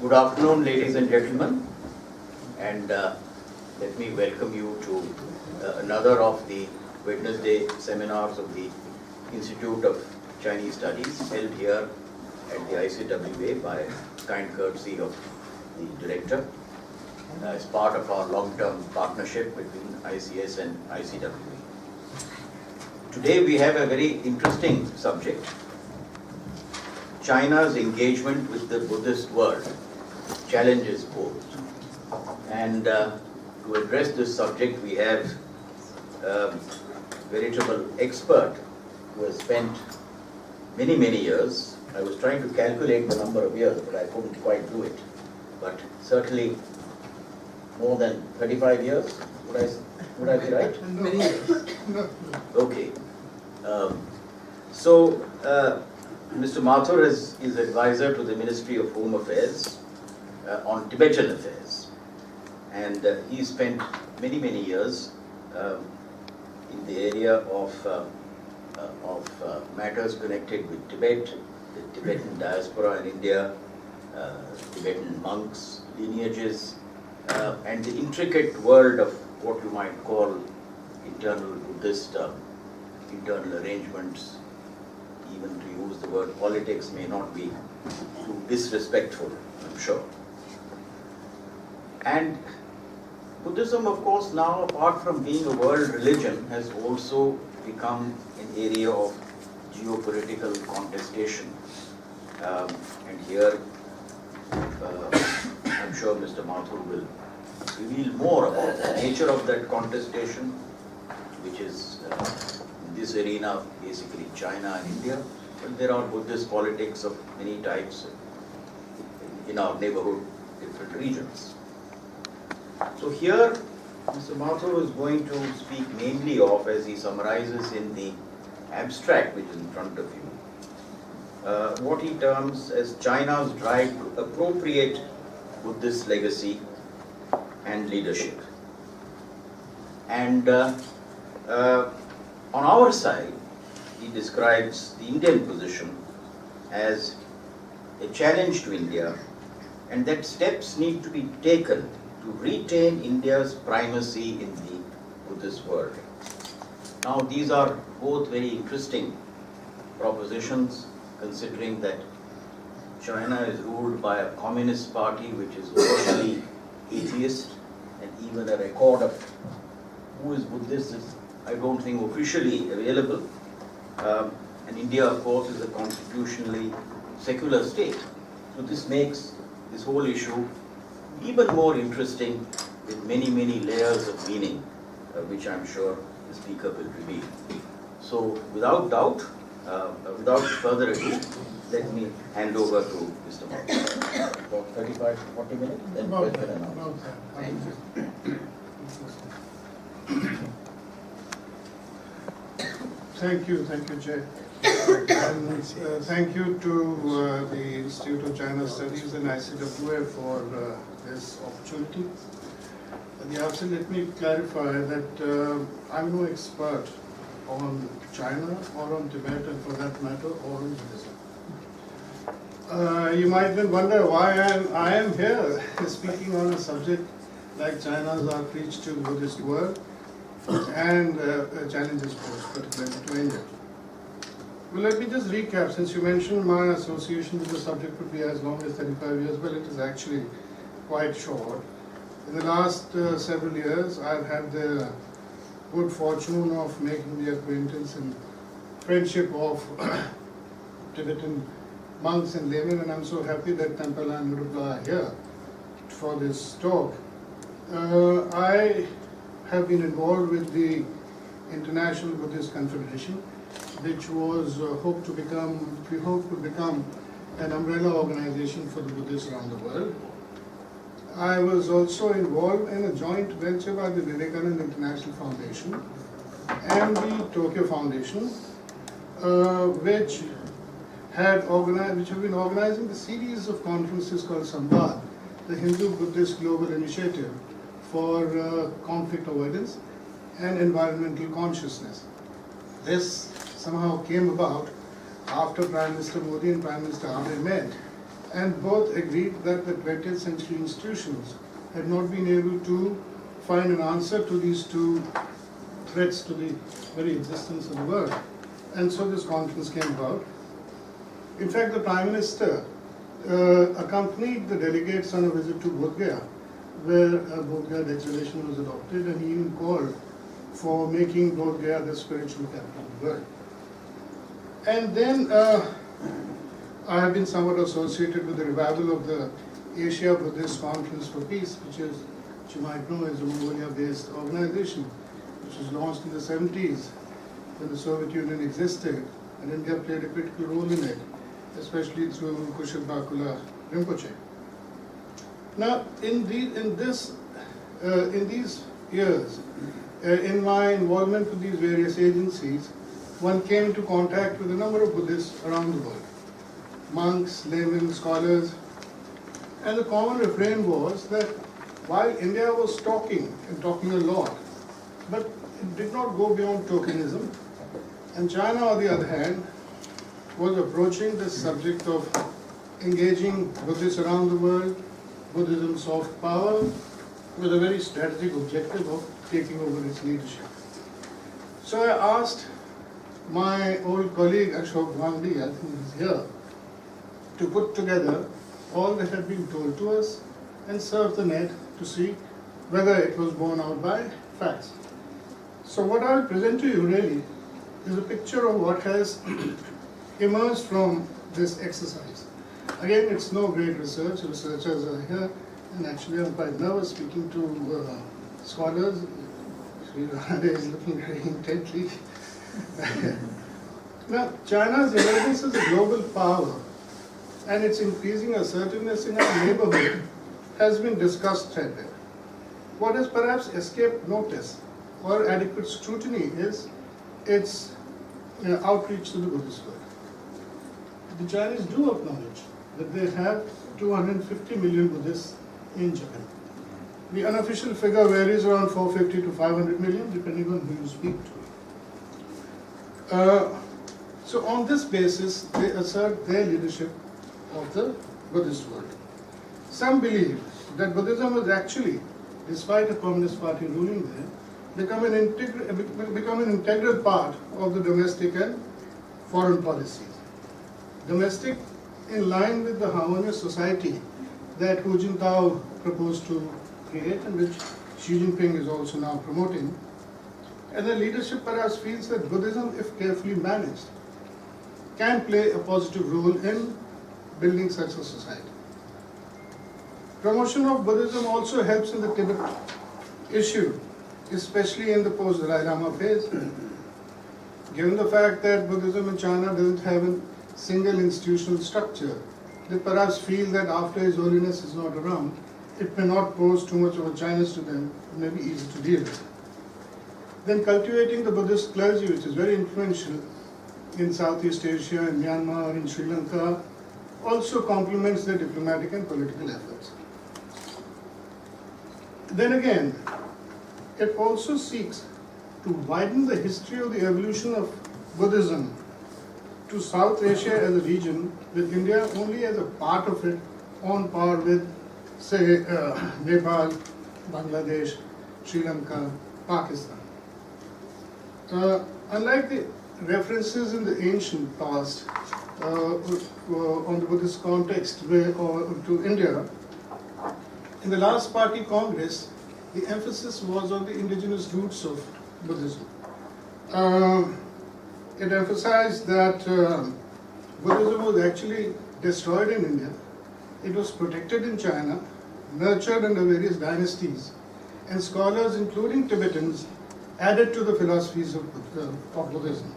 Good afternoon, ladies and gentlemen, and let me welcome you to another of the Wednesday seminars of the Institute of Chinese Studies held here at the ICWA by kind courtesy of the director as part of our long-term partnership between ICS and ICWA. Today we have a very interesting subject: China's engagement with the Buddhist world, challenges posed. And to address this subject, we have a veritable expert who has spent many, many years. I was trying to calculate the number of years, but I couldn't quite do it. But certainly more than 35 years, would I be right? Many years. Okay. Mr. Mathur is advisor to the Ministry of Home Affairs on Tibetan affairs, and he spent many, many years in the area of matters connected with Tibet, the Tibetan diaspora in India, Tibetan monks, lineages, and the intricate world of what you might call internal Buddhist internal arrangements. Even to use the word politics may not be too disrespectful, I'm sure. And Buddhism, of course, now, apart from being a world religion, has also become an area of geopolitical contestation. And here, I'm sure Mr. Mathur will reveal more about the nature of that contestation, which is in this arena basically China and India. But there are Buddhist politics of many types in our neighborhood, different regions. So here, Mr. Mathur is going to speak mainly of, as he summarizes in the abstract which is in front of you, what he terms as China's drive to appropriate Buddhist legacy and leadership. And on our side, he describes the Indian position as a challenge to India, and that steps need to be taken to retain India's primacy in the Buddhist world. Now, these are both very interesting propositions, considering that China is ruled by a communist party which is officially atheist, and even a record of who is Buddhist is, I don't think, officially available. And India, of course, is a constitutionally secular state. So this makes this whole issue even more interesting, with many, many layers of meaning, which I'm sure the speaker will reveal. So without doubt, without further ado, let me hand over to Mr. Mathur. About 35 to 40 minutes, then question and answer. Thank you. Thank you, Jay. And thank you to the Institute of China Studies and ICWA for this opportunity. At the outset, let me clarify that I'm no expert on China or on Tibet, and for that matter, or on Buddhism. You might then wonder why I am here speaking on a subject like China's outreach to the Buddhist world and challenges posed, particularly to India. Well, let me just recap, since you mentioned my association with the subject would be as long as 35 years. Well, it is actually quite short. In the last several years, I've had the good fortune of making the acquaintance and friendship of Tibetan monks and laymen, and I'm so happy that Tempel and Nurupla are here for this talk. I have been involved with the International Buddhist Confederation, which was hoped to become an umbrella organization for the Buddhists around the world. I was also involved in a joint venture by the Vivekananda International Foundation and the Tokyo Foundation, which have been organizing the series of conferences called Samvad, the Hindu-Buddhist Global Initiative for conflict avoidance and environmental consciousness. This somehow came about after Prime Minister Modi and Prime Minister Abe met and both agreed that the 20th century institutions had not been able to find an answer to these two threats to the very existence of the world. And so this conference came about. In fact, the Prime Minister accompanied the delegates on a visit to Bodh Gaya, where a Bodh Gaya declaration was adopted, and he even called for making Bodh Gaya the spiritual capital of the world. And then I have been somewhat associated with the revival of the Asia Buddhist Conference for Peace, which you might know is a Mongolia-based organization, which was launched in the 70s when the Soviet Union existed, and India played a critical role in it, especially through Kushal Bakula Rinpoche. Now, in these years, in my involvement with these various agencies, one came into contact with a number of Buddhists around the world, monks, laymen, scholars, and the common refrain was that while India was talking and talking a lot, but it did not go beyond tokenism, and China, on the other hand, was approaching this subject of engaging Buddhists around the world, Buddhism soft power, with a very strategic objective of taking over its leadership. So I asked my old colleague Ashok Gandhi, I think he's here, to put together all that had been told to us and surf the net to see whether it was borne out by facts. So what I'll present to you really is a picture of what has emerged from this exercise. Again, it's no great research, researchers are here, and actually I'm quite nervous speaking to scholars. Sri Radha is looking very intently. Now, China's emergence as a global power and its increasing assertiveness in our neighborhood has been discussed threadbare. What has perhaps escaped notice or adequate scrutiny is its outreach to the Buddhist world. The Chinese do acknowledge that they have 250 million Buddhists in Japan. The unofficial figure varies around 450 to 500 million, depending on who you speak to. So on this basis, they assert their leadership of the Buddhist world. Some believe that Buddhism was actually, despite a Communist Party ruling there, become an integral part of the domestic and foreign policies. Domestic, in line with the harmonious society that Hu Jintao proposed to create and which Xi Jinping is also now promoting. And the leadership perhaps feels that Buddhism, if carefully managed, can play a positive role in building such a society. Promotion of Buddhism also helps in the Tibet issue, especially in the post-Dalai Lama phase. Given the fact that Buddhism in China doesn't have a single institutional structure, they perhaps feel that after His Holiness is not around, it may not pose too much of a challenge to them, it may be easy to deal with. Then cultivating the Buddhist clergy, which is very influential in Southeast Asia, in Myanmar, in Sri Lanka, also complements their diplomatic and political efforts. Then again, it also seeks to widen the history of the evolution of Buddhism to South Asia as a region, with India only as a part of it, on par with, say, Nepal, Bangladesh, Sri Lanka, Pakistan. Unlike the references in the ancient past on the Buddhist context to India, in the last party congress, the emphasis was on the indigenous roots of Buddhism. It emphasized that Buddhism was actually destroyed in India. It was protected in China, nurtured under various dynasties, and scholars, including Tibetans, added to the philosophies of Buddhism.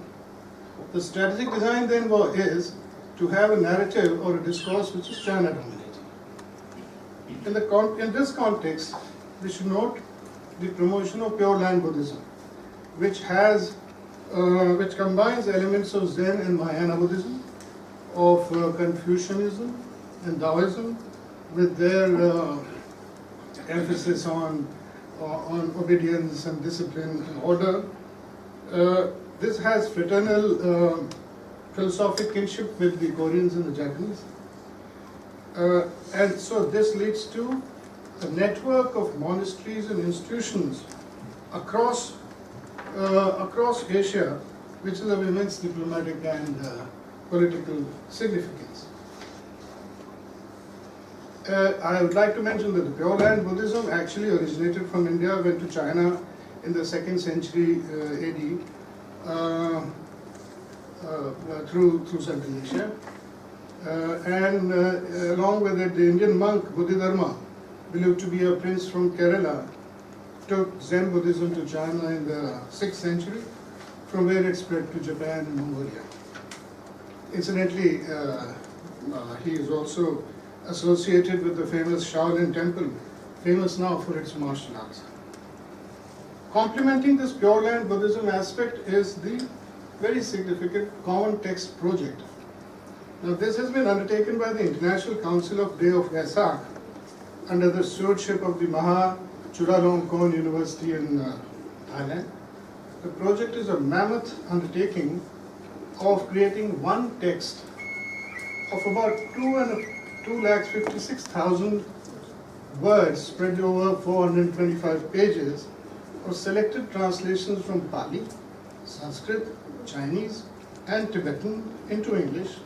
The strategic design then is to have a narrative or a discourse which is China dominated. In this context, we should note the promotion of Pure Land Buddhism, which combines elements of Zen and Mahayana Buddhism, of Confucianism and Taoism, with their emphasis on obedience and discipline and order. This has fraternal philosophic kinship with the Koreans and the Japanese. And so this leads to a network of monasteries and institutions across Asia, which is of immense diplomatic and political significance. I would like to mention that the Pure Land Buddhism actually originated from India, went to China in the 2nd century AD through Central Asia. And along with it, the Indian monk Bodhidharma, believed to be a prince from Kerala, took Zen Buddhism to China in the 6th century, from where it spread to Japan and Mongolia. Incidentally, he is also associated with the famous Shaolin Temple, famous now for its martial arts. Complementing this Pure Land Buddhism aspect is the very significant Common Text project. Now, this has been undertaken by the International Council of Day of Vesak under the stewardship of the Maha Chulalongkorn University in Thailand. The project is a mammoth undertaking of creating one text of about 256,000 words spread over 425 pages of selected translations from Pali, Sanskrit, Chinese, and Tibetan into English,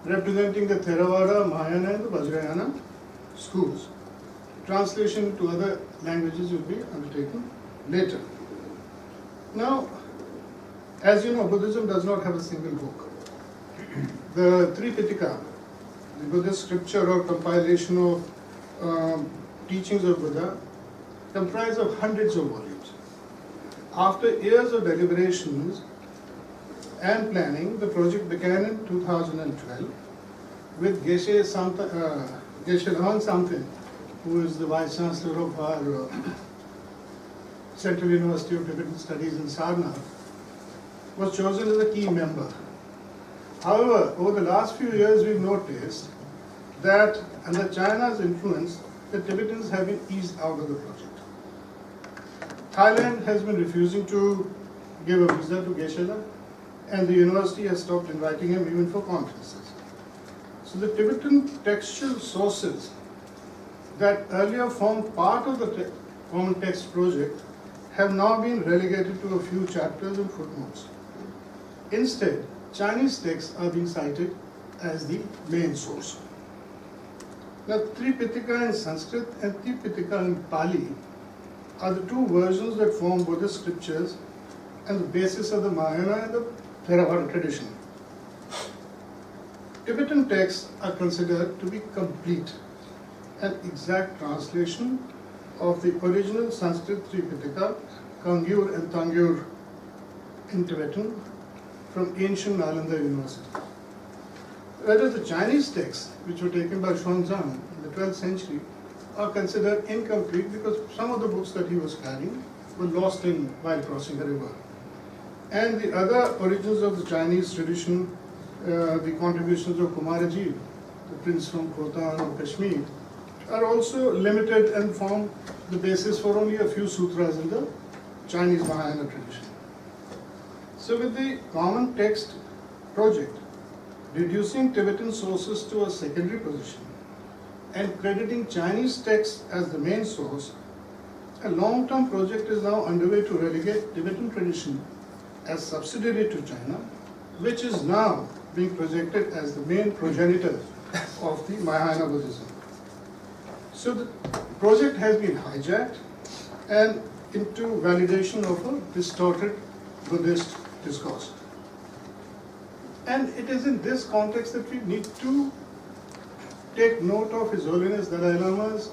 representing the Theravada, Mahayana, and the Vajrayana schools. Translation to other languages will be undertaken later. Now, as you know, Buddhism does not have a single book. The Tripitaka, the Buddhist scripture or compilation of teachings of Buddha, comprise of hundreds of volumes. After years of deliberations and planning, the project began in 2012 with Geshe Lahan Samten, who is the Vice Chancellor of our Central University of Tibetan Studies in Sarnath, was chosen as a key member. However, over the last few years, we've noticed that under China's influence, the Tibetans have been eased out of the project. Thailand has been refusing to give a visa to Geshe-la, and the university has stopped inviting him even for conferences. So the Tibetan textual sources that earlier formed part of the Common Text project have now been relegated to a few chapters and footnotes. Instead, Chinese texts are being cited as the main source. Now, Tripitaka in Sanskrit and Tripitaka in Pali are the two versions that form Buddhist scriptures and the basis of the Mahayana and the Theravada tradition. Tibetan texts are considered to be complete and exact translation of the original Sanskrit Tripitaka, Kangyur and Tangyur in Tibetan, from ancient Nalanda University. Whereas the Chinese texts, which were taken by Xuanzang in the 12th century, are considered incomplete because some of the books that he was carrying were lost while crossing the river. And the other origins of the Chinese tradition, the contributions of Kumaraji, the prince from Khotan or Kashmir, are also limited and form the basis for only a few sutras in the Chinese Mahayana tradition. So with the Common Text project, reducing Tibetan sources to a secondary position and crediting Chinese texts as the main source, a long-term project is now underway to relegate Tibetan tradition as subsidiary to China, which is now being projected as the main progenitor of the Mahayana Buddhism. So the project has been hijacked and into validation of a distorted Buddhist discourse. And it is in this context that we need to take note of His Holiness Dalai Lama's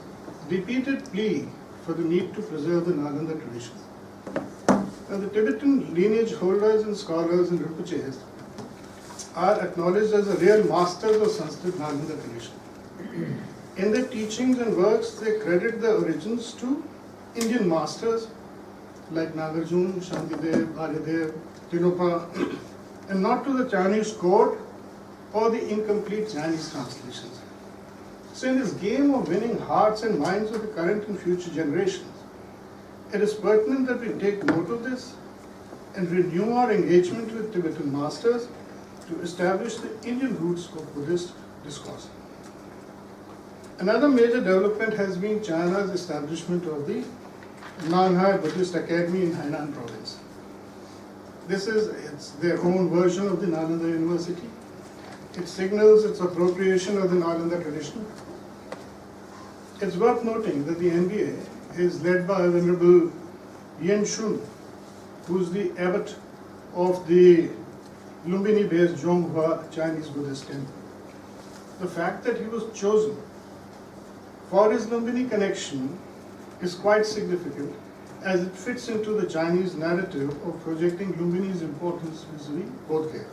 repeated plea for the need to preserve the Nalanda tradition. Now, the Tibetan lineage holders and scholars and Rinpoches are acknowledged as the real masters of Sanskrit Nalanda tradition. In their teachings and works, they credit the origins to Indian masters like Nagarjuna, Shantidev, Aryadev, Tirupa, and not to the Chinese court or the incomplete Chinese translations. So in this game of winning hearts and minds of the current and future generations, it is pertinent that we take note of this and renew our engagement with Tibetan masters to establish the Indian roots of Buddhist discourse. Another major development has been China's establishment of the Nanhai Buddhist Academy in Hainan province. It's their own version of the Nalanda University. It signals its appropriation of the Nalanda tradition. It's worth noting that the NBA is led by Venerable Yen Shun, who is the abbot of the Lumbini-based Zhonghua Chinese Buddhist temple. The fact that he was chosen for his Lumbini connection is quite significant, as it fits into the Chinese narrative of projecting Lumbini's importance vis-à-vis Bodhgaya.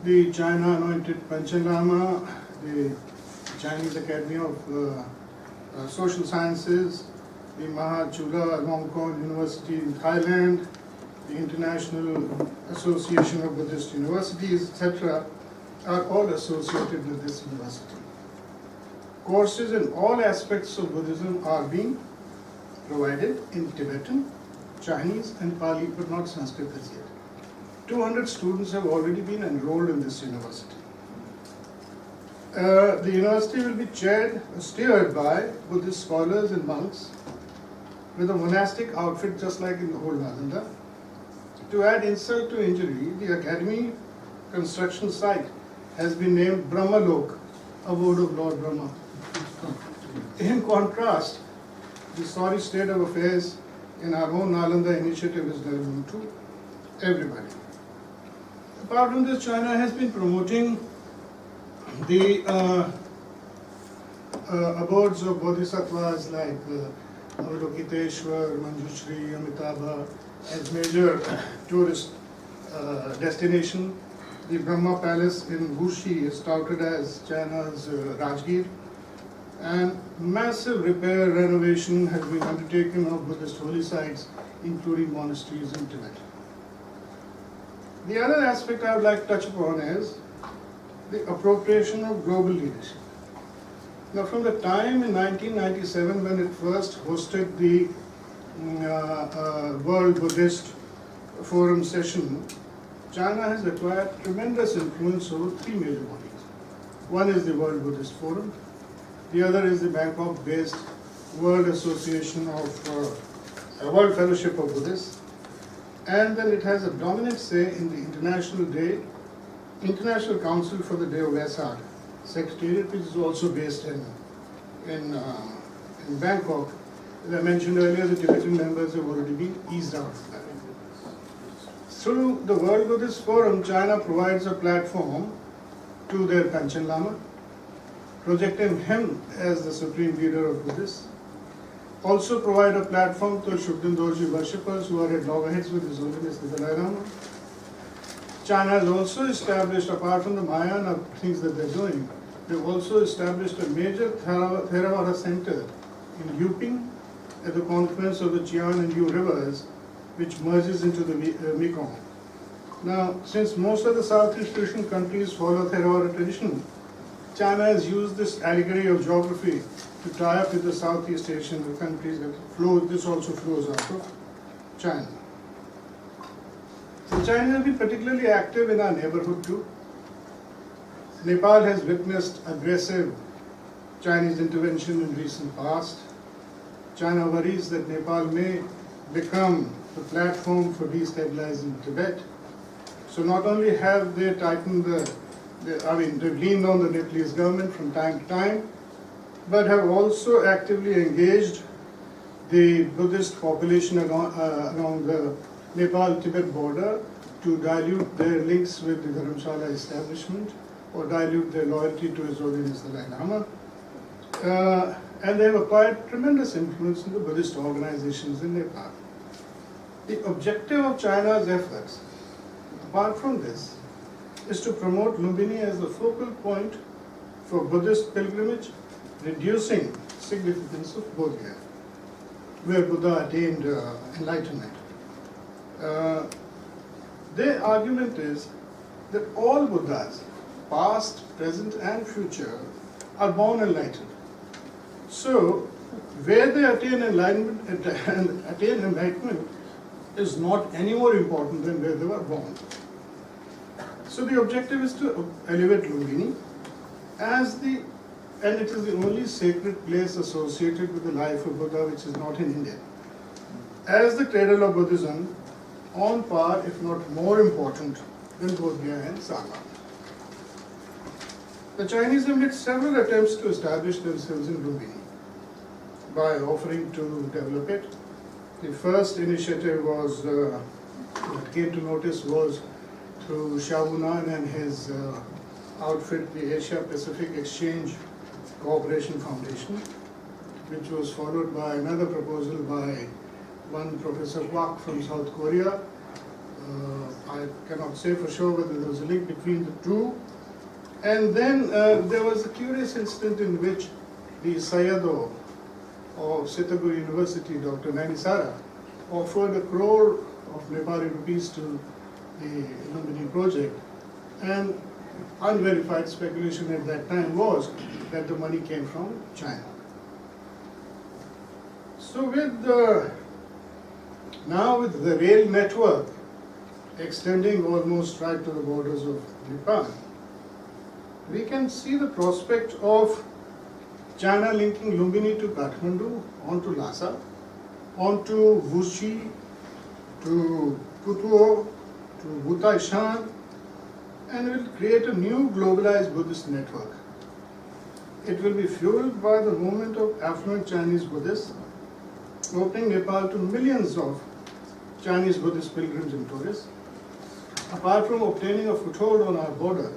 The China anointed Panchen Lama, the Chinese Academy of Social Sciences, the Mahachula Longkorn University in Thailand, the International Association of Buddhist Universities, etc., are all associated with this university. Courses in all aspects of Buddhism are being provided in Tibetan, Chinese and Pali, but not Sanskrit as yet. 200 students have already been enrolled in this university. The university will be steered by Buddhist scholars and monks with a monastic outfit just like in the old Nalanda. To add insult to injury, the academy construction site has been named Brahmalok, abode of Lord Brahma. In contrast, the sorry state of affairs in our own Nalanda initiative is well known to everybody. Apart from this, China has been promoting the abodes of bodhisattvas like Avalokiteshwar, Manjushri, Amitabh as major tourist destination. The Brahma Palace in Wuxi is touted as China's Rajgir, and massive repair renovation has been undertaken of Buddhist holy sites, including monasteries in Tibet. The other aspect I would like to touch upon is the appropriation of global leadership. Now, from the time in 1997 when it first hosted the World Buddhist Forum session, China has acquired tremendous influence over three major bodies. One is the World Buddhist Forum, the other is the Bangkok-based World Association of World Fellowship of Buddhists, and then it has a dominant say in the International Council for the Day of Vesak, sectarian, which is also based in Bangkok. As I mentioned earlier, the Tibetan members have already been eased out of that. Through the World Buddhist Forum, China provides a platform to their Panchen Lama, projecting him as the supreme leader of Buddhists. Also provide a platform to Shukden Dorji worshippers who are at loggerheads with His Holiness the Dalai Lama. China has also established, apart from the Mahayana things that they're doing, they've also established a major Theravada center in Yuping at the confluence of the Qian and Yu rivers, which merges into the Mekong. Now, since most of the Southeast Asian countries follow Theravada tradition, China has used this allegory of geography to tie up with the Southeast Asian countries that flow. This also flows out of China. So China has been particularly active in our neighborhood too. Nepal has witnessed aggressive Chinese intervention in recent past. China worries that Nepal may become the platform for destabilizing Tibet. So not only have they tightened they've leaned on the Nepalese government from time to time, but have also actively engaged the Buddhist population along the Nepal-Tibet border to dilute their links with the Dharamshala establishment or dilute their loyalty to His Holiness the Dalai Lama. And they have acquired tremendous influence in the Buddhist organizations in Nepal. The objective of China's efforts, apart from this, is to promote Lumbini as the focal point for Buddhist pilgrimage, reducing significance of Bodhgaya, where Buddha attained enlightenment. Their argument is that all Buddhas, past, present and future, are born enlightened. So, where they attain enlightenment is not any more important than where they were born. So the objective is to elevate Lumbini as the and it is the only sacred place associated with the life of Buddha which is not in India. As the cradle of Buddhism, on par, if not more important than Bodh Gaya and Sangha. The Chinese have made several attempts to establish themselves in Lumbini by offering to develop it. The first initiative was, that came to notice was through Shabunan and his outfit, the Asia Pacific Exchange Cooperation Foundation, which was followed by another proposal by one Professor Kwak from South Korea. I cannot say for sure whether there was a link between the two. And then there was a curious incident in which the Sayadaw of Sitagur University, Dr. Nanisara, offered 1 crore of Nepali rupees to the Lumbini project, and unverified speculation at that time was that the money came from China. So now with the rail network extending almost right to the borders of Nepal, we can see the prospect of China linking Lumbini to Kathmandu, onto Lhasa, onto Wuxi, to Putuo, to Butaishan, and will create a new globalized Buddhist network. It will be fueled by the movement of affluent Chinese Buddhists, opening Nepal to millions of Chinese Buddhist pilgrims and tourists. Apart from obtaining a foothold on our border,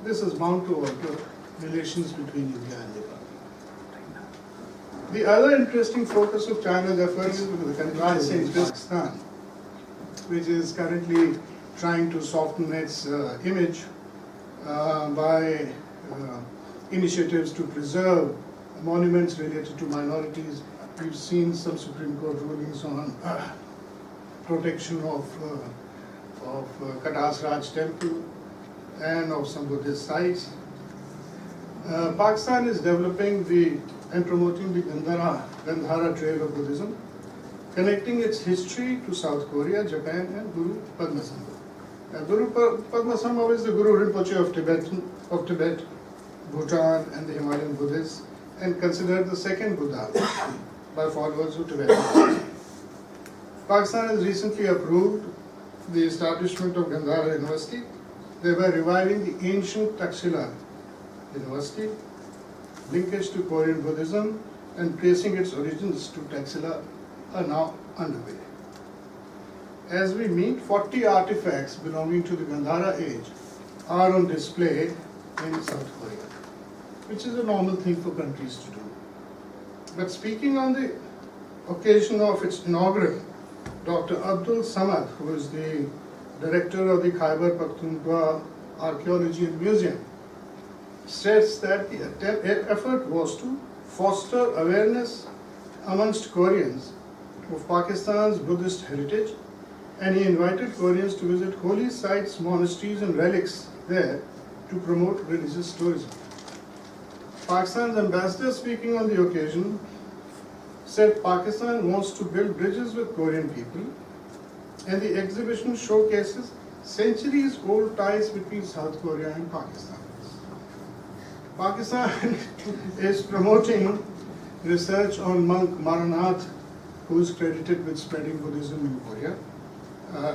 this is bound to alter relations between India and Nepal. The other interesting focus of China's efforts is the country in Pakistan, which is currently trying to soften its image by initiatives to preserve monuments related to minorities. We've seen some Supreme Court rulings on protection of Kadas Raj temple and of some Buddhist sites. Pakistan is developing and promoting the Gandhara trail of Buddhism, connecting its history to South Korea, Japan, and Guru Padmasambhava. Guru Padmasambhava is the Guru Rinpoche of Tibet, Bhutan, and the Himalayan Buddhists, and considered the second Buddha by followers of Tibetan. Pakistan has recently approved the establishment of Gandhara University, thereby reviving the ancient Taxila University. Linkage to Korean Buddhism and tracing its origins to Taxila are now underway. As we meet, 40 artifacts belonging to the Gandhara age are on display in South Korea, which is a normal thing for countries to do. But speaking on the occasion of its inaugural, Dr. Abdul Samad, who is the director of the Khyber Pakhtunkhwa Archaeology and Museum, says that the effort was to foster awareness amongst Koreans of Pakistan's Buddhist heritage, and he invited Koreans to visit holy sites, monasteries, and relics there to promote religious tourism. Pakistan's ambassador, speaking on the occasion, said Pakistan wants to build bridges with Korean people, and the exhibition showcases centuries-old ties between South Korea and Pakistan. Pakistan is promoting research on monk Maranath, who is credited with spreading Buddhism in Korea,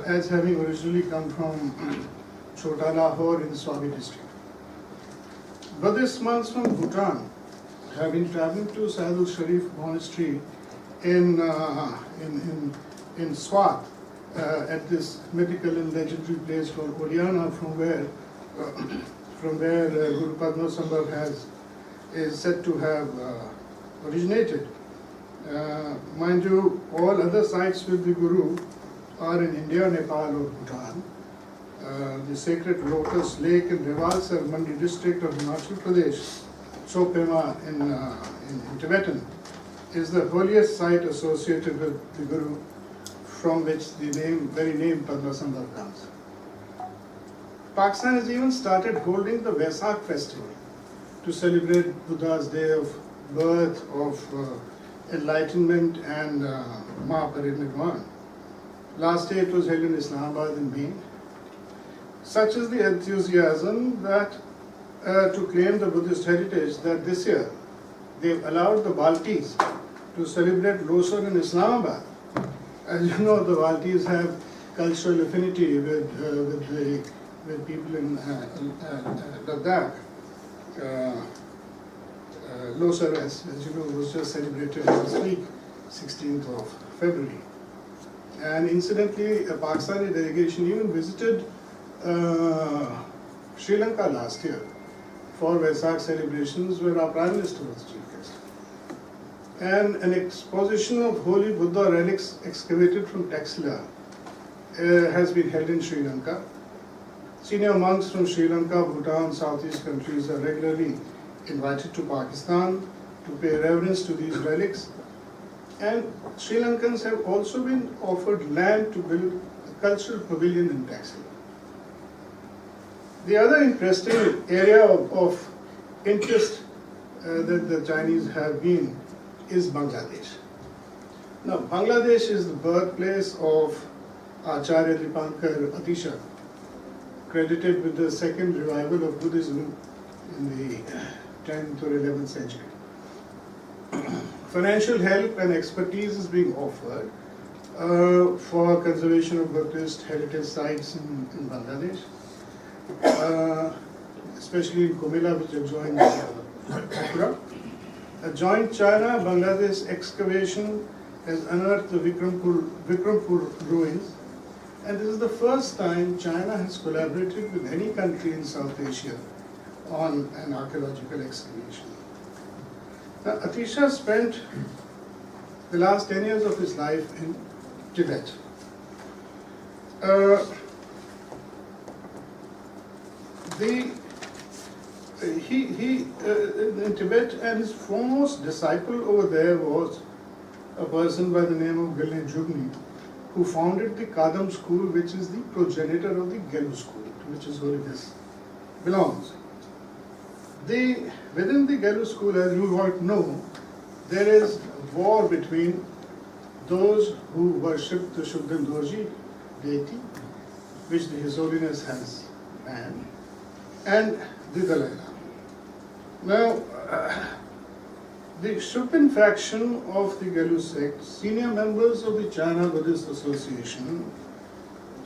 as having originally come from Chota Lahore in the Swabi district. Buddhist monks from Bhutan have been traveling to Saidul Sharif Monastery in Swat, at this mythical and legendary place called Oriana, from where Guru Padmasambhava is said to have originated. Mind you, all other sites with the Guru are in India, Nepal, or Bhutan. The sacred lotus lake in Revalsar, Mandi district of Himachal Pradesh, Chopema in Tibetan, is the holiest site associated with the Guru, from which the very name Padmasambhava comes. Pakistan has even started holding the Vesak festival to celebrate Buddha's day of birth, of enlightenment, and Mahaparinirvana. Last year it was held in Islamabad in May. Such is the enthusiasm that to claim the Buddhist heritage that this year they've allowed the Baltis to celebrate Losar in Islamabad. As you know, the Baltis have cultural affinity with people in Ladakh. Losar, as you know, was just celebrated last week, 16th of February. And incidentally, a Pakistani delegation even visited Sri Lanka last year for Vesak celebrations, where our Prime Minister was chief guest. And an exposition of holy Buddha relics excavated from Taxila has been held in Sri Lanka. Senior monks from Sri Lanka, Bhutan, Southeast countries are regularly invited to Pakistan to pay reverence to these relics. And Sri Lankans have also been offered land to build a cultural pavilion in Taxila. The other interesting area of interest that the Chinese have been is Bangladesh. Now, Bangladesh is the birthplace of Acharya Dipankar Atisha, credited with the second revival of Buddhism in the 10th or 11th century. Financial help and expertise is being offered for conservation of Buddhist heritage sites in Bangladesh, especially in Comilla, which adjoins Mathur. A joint China-Bangladesh excavation has unearthed the Vikrampur ruins, and this is the first time China has collaborated with any country in South Asia on an archaeological excavation. Now, Atisha spent the last 10 years of his life in Tibet. In Tibet, and his foremost disciple over there was a person by the name of Gilne Jugni, who founded the Kadam school, which is the progenitor of the Gelu school, to which his holiness belongs. Within the Gelu school, as you might know, there is a war between those who worship the Shuddhan Dorji deity, which His Holiness has banned, and the Dalai Lama. Now, the Shuddhan faction of the Gelu sect, senior members of the China Buddhist Association,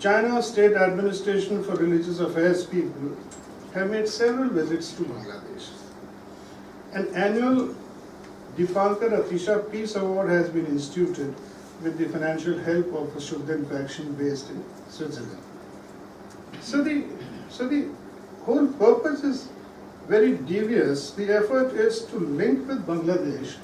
China State Administration for Religious Affairs people, have made several visits to Bangladesh. An annual Dipankar Atisha Peace Award has been instituted with the financial help of a Shuddhan faction based in Switzerland. So the whole purpose is very devious. The effort is to link with Bangladesh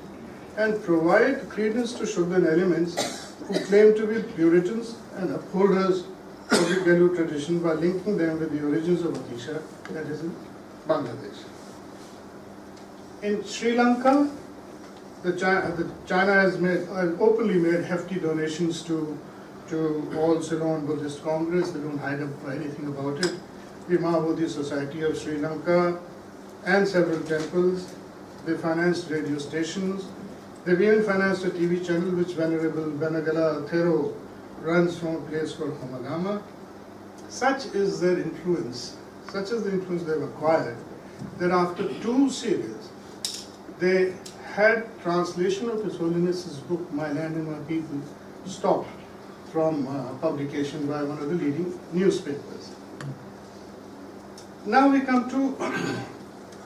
and provide credence to Shuddhan elements who claim to be Puritans and upholders of the Gelu tradition by linking them with the origins of Atisha, that is in Bangladesh. In Sri Lanka, China has openly made hefty donations to all Ceylon Buddhist Congress. They don't hide anything about it. The Mahabodhi Society of Sri Lanka and several temples. They financed radio stations. They've even financed a TV channel which Venerable Benagala Thero runs from a place called Homagama. Such is their influence, such is the influence they've acquired, that after 2 series, they had translation of His Holiness's book, My Land and My People, stopped from publication by one of the leading newspapers. Now we come to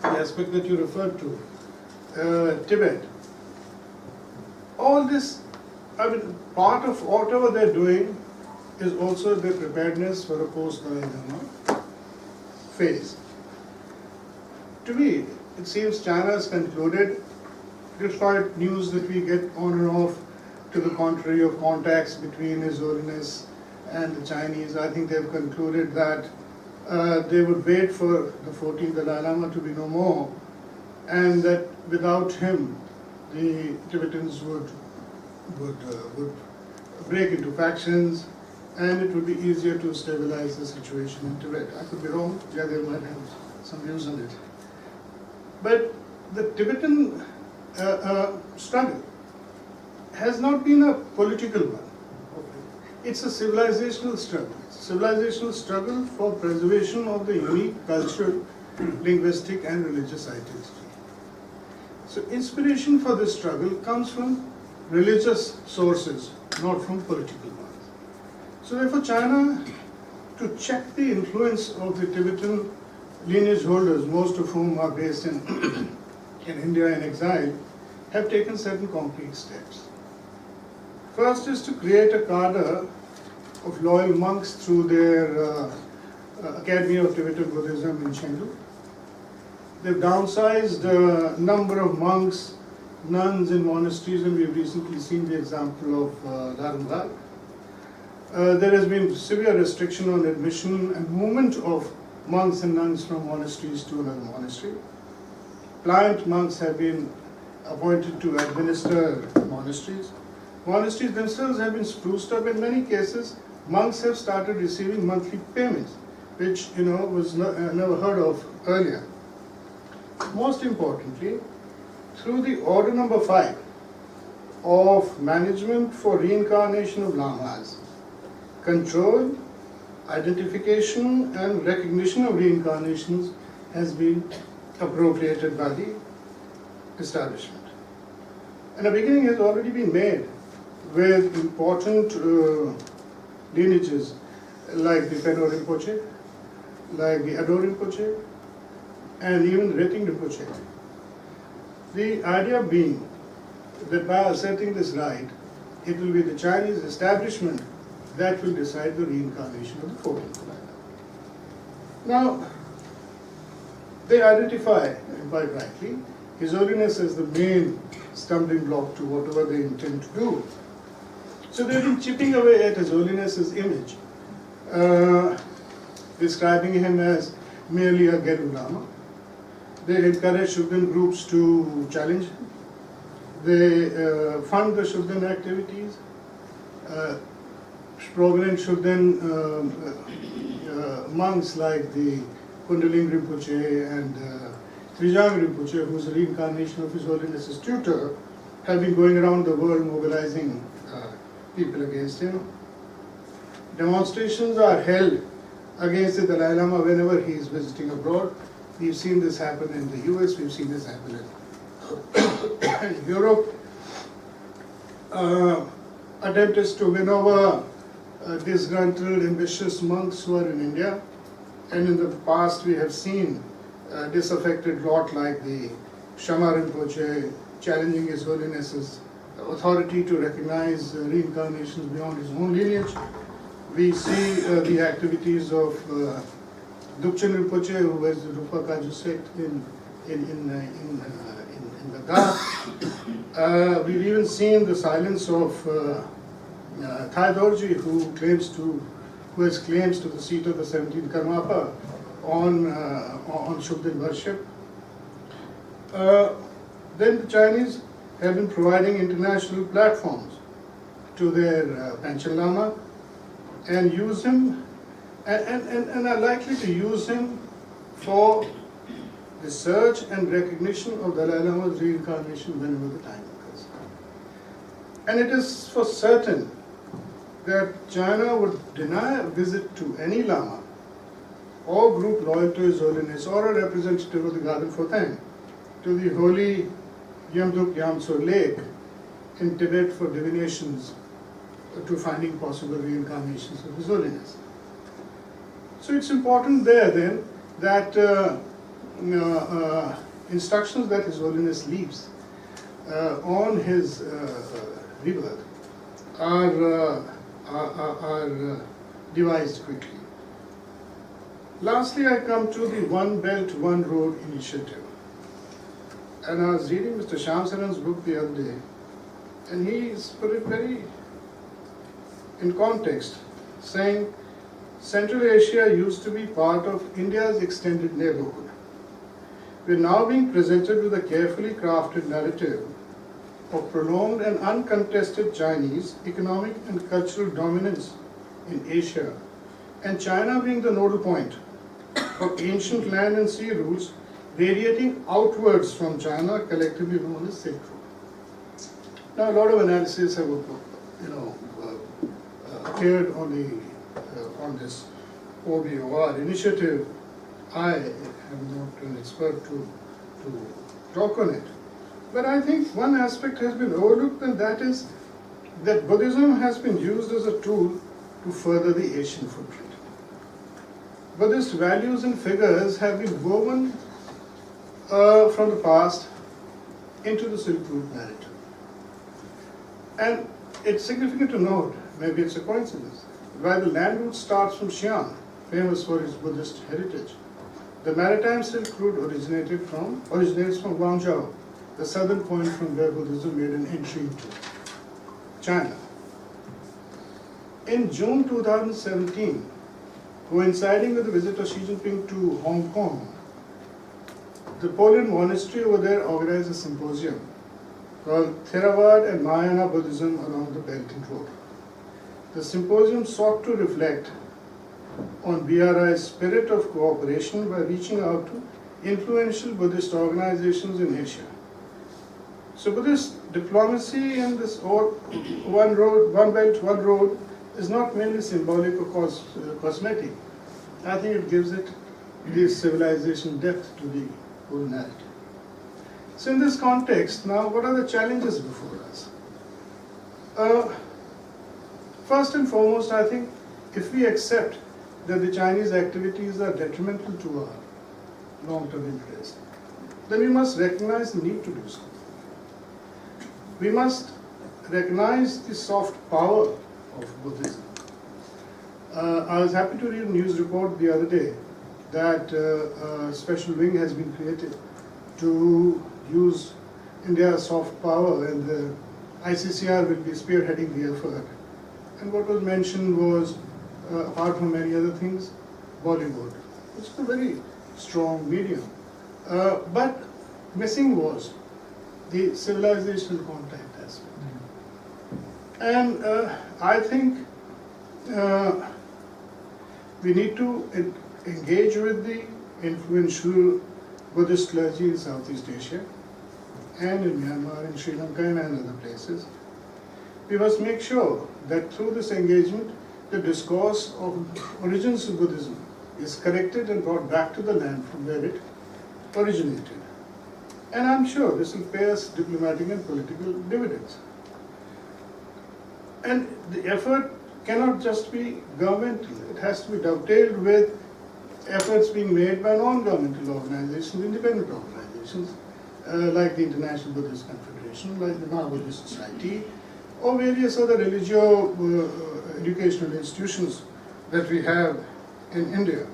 the aspect that you referred to, Tibet. All this, part of whatever they're doing is also their preparedness for a post-Dalai Lama phase. To me, it seems China has concluded, despite news that we get on and off to the contrary of contacts between His Holiness and the Chinese, I think they've concluded that they would wait for the 14th Dalai Lama to be no more, and that without him, the Tibetans would break into factions, and it would be easier to stabilize the situation in Tibet. I could be wrong, yeah, they might have some views on it. But the Tibetan struggle has not been a political one. It's a civilizational struggle. It's a civilizational struggle for preservation of the unique cultural linguistic and religious identity. So inspiration for this struggle comes from religious sources, not from political ones. So therefore China, to check the influence of the Tibetan lineage holders, most of whom are based in India in exile, have taken certain concrete steps. First is to create a cadre of loyal monks through their Academy of Tibetan Buddhism in Chengdu. They've downsized the number of monks, nuns in monasteries, and we've recently seen the example of Dharamgad. There has been severe restriction on admission and movement of monks and nuns from monasteries to another monastery. Pliant monks have been appointed to administer monasteries. Monasteries themselves have been spruced up. In many cases, monks have started receiving monthly payments, which was never heard of earlier. Most importantly, through the order number 5 of management for reincarnation of lamas, control, identification and recognition of reincarnations has been appropriated by the establishment. And a beginning has already been made with important lineages like the Peno Rinpoche, like the Ado Rinpoche, and even Reting Rinpoche. The idea being that by asserting this right, it will be the Chinese establishment that will decide the reincarnation of the 14th Dalai Lama. Now, they identify, quite rightly, His Holiness as the main stumbling block to whatever they intend to do. So they've been chipping away at His Holiness's image, describing him as merely a Guru Lama. They encourage Shugden groups to challenge him. They fund the Shugden activities. Prominent Shugden monks like the Kundaling Rinpoche and Trijang Rinpoche, who is a reincarnation of His Holiness's tutor, have been going around the world mobilizing people against him. Demonstrations are held against the Dalai Lama whenever he is visiting abroad. We've seen this happen in the US, we've seen this happen in Europe. Attempt is to win over disgruntled, ambitious monks who are in India. And in the past we have seen a disaffected lot like the Shama Rinpoche challenging His Holiness's authority to recognize reincarnations beyond his own lineage. We see the activities of Dukchen Rinpoche, who was the Rupa Kaju sect in Ladakh. We've even seen the silence of Thai Dorji, who has claims to the seat of the 17th Karmapa on Shugden worship. Then the Chinese have been providing international platforms to their Panchen Lama and use him and are likely to use him for the search and recognition of Dalai Lama's reincarnation whenever the time occurs. And it is for certain that China would deny a visit to any Lama or group loyal to His Holiness or a representative of the Garden Photang to the holy Yamduk Yamtso Lake in Tibet for divinations to finding possible reincarnations of His Holiness. So it's important there then that instructions that His Holiness leaves on his rebirth are devised quickly. Lastly, I come to the One Belt, One Road initiative. And I was reading Mr. Shamsaran's book the other day, and he's put it very in context, saying Central Asia used to be part of India's extended neighborhood. We're now being presented with a carefully crafted narrative of prolonged and uncontested Chinese economic and cultural dominance in Asia, and China being the nodal point of ancient land and sea routes radiating outwards from China, collectively known as Silk Road. Now, a lot of analysis have appeared on this OBOR initiative, I am not an expert to talk on it. But I think one aspect has been overlooked, and that is that Buddhism has been used as a tool to further the Asian footprint. Buddhist values and figures have been woven from the past into the Silk Route narrative. And it's significant to note, maybe it's a coincidence, while the land route starts from Xi'an, famous for its Buddhist heritage, the maritime Silk Route originates from Guangzhou, the southern point from where Buddhism made an entry into China. In June 2017, coinciding with the visit of Xi Jinping to Hong Kong, the Polian monastery over there organized a symposium called Theravada and Mahayana Buddhism along the Belt and Road. The symposium sought to reflect on BRI's spirit of cooperation by reaching out to influential Buddhist organizations in Asia. So Buddhist diplomacy in this one belt, one road is not merely symbolic or cosmetic. I think it gives it the civilization depth to the whole narrative. So in this context, now what are the challenges before us? First and foremost, I think if we accept that the Chinese activities are detrimental to our long-term interest, then we must recognize the need to do so. We must recognize the soft power of Buddhism. I was happy to read a news report the other day that a special wing has been created to use India's soft power, and the ICCR will be spearheading the effort. And what was mentioned was, apart from many other things, Bollywood, which is a very strong medium. But missing was the civilizational contact aspect. And I think we need to engage with the influential Buddhist clergy in Southeast Asia and in Myanmar, in Sri Lanka and other places. We must make sure that through this engagement, the discourse of origins of Buddhism is corrected and brought back to the land from where it originated. And I'm sure this will pay us diplomatic and political dividends. And the effort cannot just be governmental, it has to be dovetailed with efforts being made by non-governmental organizations, independent organizations, like the International Buddhist Confederation, like the Mathur Buddhist Society, or various other educational institutions that we have in India.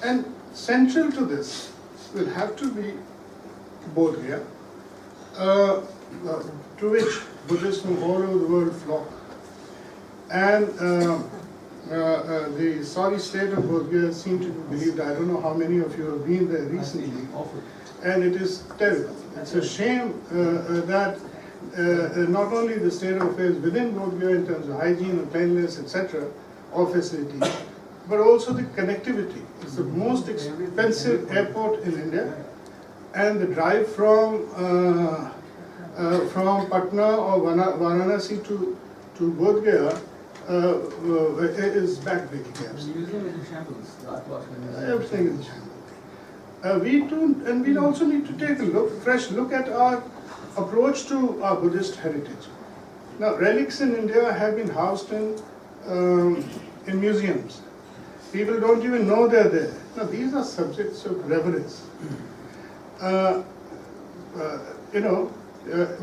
And central to this will have to be Bodh Gaya, to which Buddhists from all over the world flock. And the sorry state of Bodh Gaya seem to be believed. I don't know how many of you have been there recently, and it is terrible. It's a shame that not only the state of affairs within Bodh Gaya in terms of hygiene and cleanliness, etc., or facilities, but also the connectivity. It's the most expensive airport in India, and the drive from Patna or Varanasi to Bodh Gaya is backbreaking. Everything is in shambles. We also need to take a fresh look at our approach to our Buddhist heritage. Now, relics in India have been housed in museums. People don't even know they're there. Now, these are subjects of reverence.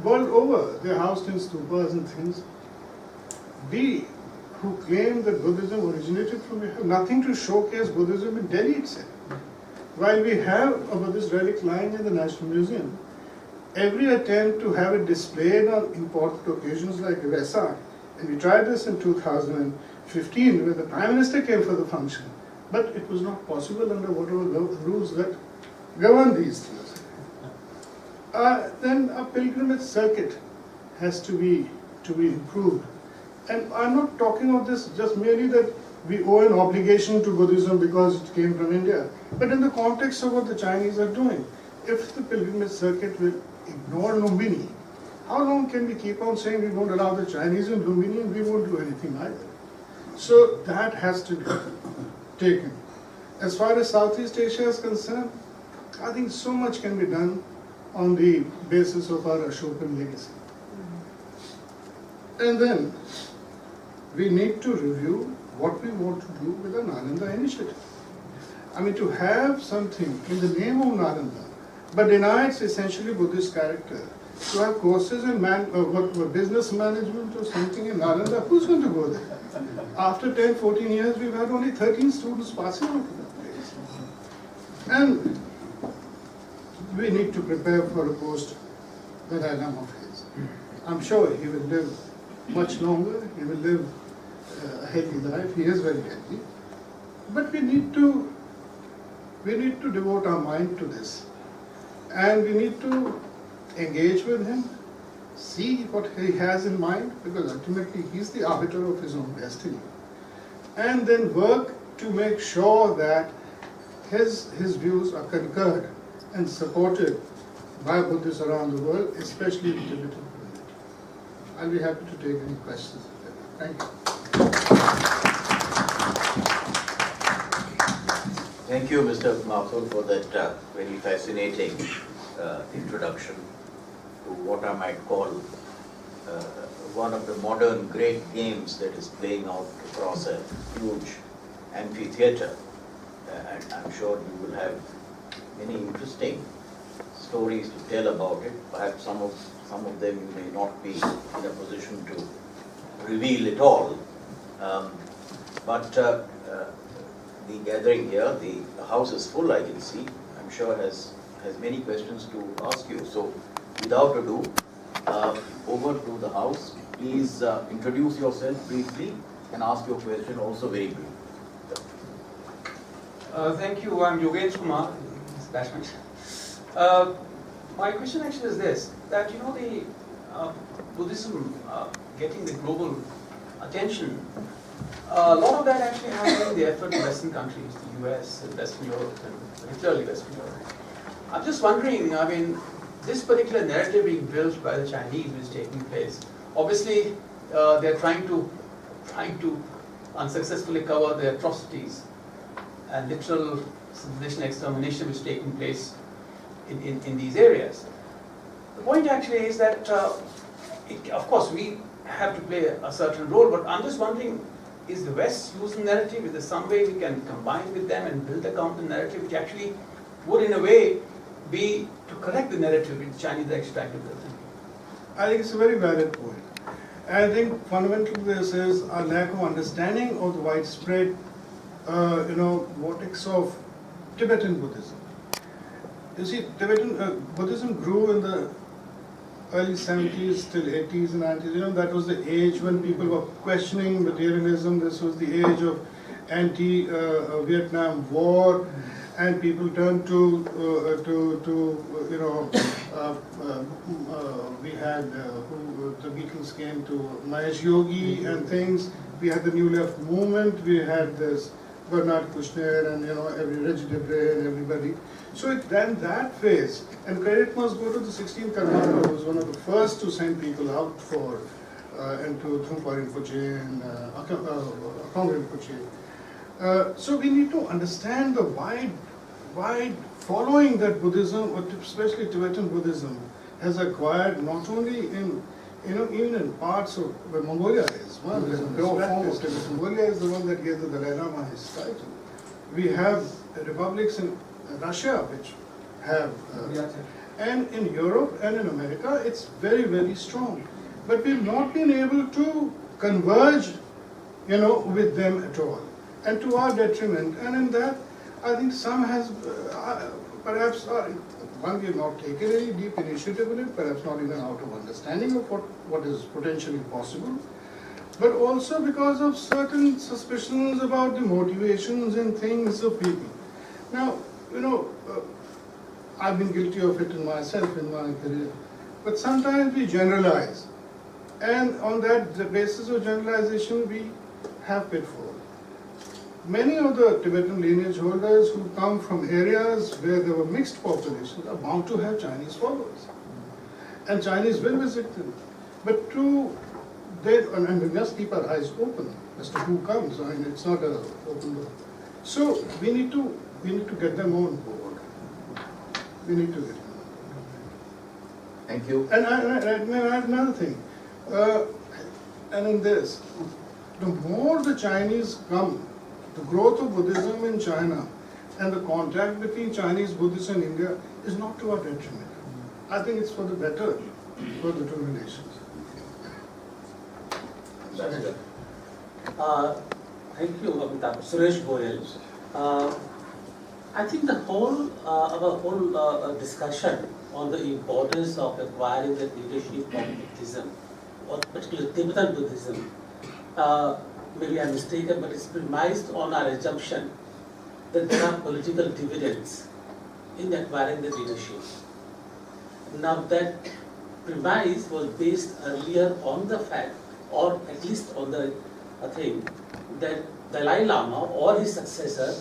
World over, they're housed in stupas and things. We who claim that Buddhism originated from here have nothing to showcase Buddhism in Delhi itself. While we have a Buddhist relic lying in the National Museum, every attempt to have it displayed on important occasions like Vesak, and we tried this in 2015 when the Prime Minister came for the function, but it was not possible under whatever rules that govern these things. Then a pilgrimage circuit has to be improved. And I'm not talking of this just merely that we owe an obligation to Buddhism because it came from India, but in the context of what the Chinese are doing. If the pilgrimage circuit will ignore Lumbini, how long can we keep on saying we won't allow the Chinese in Lumbini and we won't do anything either? So that has to be taken. As far as Southeast Asia is concerned, I think so much can be done on the basis of our Ashokan legacy. And then we need to review what we want to do with the Nalanda initiative. I mean, to have something in the name of Nalanda, but deny its essentially Buddhist character, to have courses in business management or something in Nalanda, who's going to go there? After 10, 14 years, we've had only 13 students passing out of that place. And we need to prepare for a post Dalai Lama phase. I'm sure he will live much longer, he will live a healthy life, he is very healthy. But we need to devote our mind to this. And we need to engage with him, see what he has in mind, because ultimately he's the arbiter of his own destiny. And then work to make sure that his views are concurred and supported by Buddhists around the world, especially the Tibetan community. I'll be happy to take any questions. Thank you. Thank you, Mr. Mathur, for that very fascinating introduction to what I might call one of the modern great games that is playing out across a huge amphitheater. And I'm sure you will have many interesting stories to tell about it. Perhaps some of them you may not be in a position to reveal at all. But the gathering here, the house is full, I can see. I'm sure has many questions to ask you. So without ado, over to the house. Please introduce yourself briefly and ask your question also very briefly. Thank you. I'm Yogesh Kumar, Bashment. My question actually is this, that the Buddhism getting the global attention, a lot of that actually has been the effort of Western countries, the US, Western Europe, and particularly Western Europe. I'm just wondering, I mean, this particular narrative being built by the Chinese which is taking place, obviously they're trying to unsuccessfully cover the atrocities and literal civilization extermination which is taking place in these areas. The point actually is that, of course, we have to play a certain role, but I'm just wondering, is the West using narrative? Is there some way we can combine with them and build a counter narrative which actually would, in a way, be to correct the narrative which the Chinese are actually trying to build? I think it's a very valid point. And I think fundamentally this is a lack of understanding of the widespread, vortex of Tibetan Buddhism. You see, Tibetan Buddhism grew in the early 70s till 80s and 90s. That was the age when people were questioning materialism. This was the age of anti-Vietnam War, and people turned to we had the Beatles came to Mahesh Yogi and things. We had the New Left movement. We had this Bernard Kouchner and every Reggie Debray and everybody. So then that phase, and credit must go to the 16th Karmapa, who was one of the first to send people out for and to Thumpa Rinpoche and Akong Rinpoche. So we need to understand the wide following that Buddhism, or especially Tibetan Buddhism, has acquired not only in even in parts of where Mongolia is. One is a pure form of Tibet. Mongolia is the one that gave the Dalai Lama his title. We have republics in Russia which have, and in Europe and in America, it's very, very strong. But we've not been able to converge, with them at all, and to our detriment. And in that, I think some has, perhaps, one, we have not taken any deep initiative in it, perhaps not even out of understanding of what is potentially possible, but also because of certain suspicions about the motivations and things of people. Now, I've been guilty of it myself in my career, but sometimes we generalize, and on the basis of generalization, we have pitfalls. Many of the Tibetan lineage holders who come from areas where there were mixed populations are bound to have Chinese followers. And Chinese will visit them. But and we must keep our eyes open as to who comes. I mean, it's not an open door. So we need to get them on board. We need to get them on board. Thank you. And I add another thing. And in this, the more the Chinese come, the growth of Buddhism in China and the contact between Chinese Buddhists and India is not to our detriment. I think it's for the better for the two nations. Thank you, Amitabh. Suresh Goyal. I think the whole our whole discussion on the importance of acquiring the leadership of Buddhism, or particularly Tibetan Buddhism, maybe I'm mistaken, but it's premised on our assumption that there are political dividends in acquiring the leadership. Now that premise was based earlier on the fact, or at least on the thing, that Dalai Lama or his successor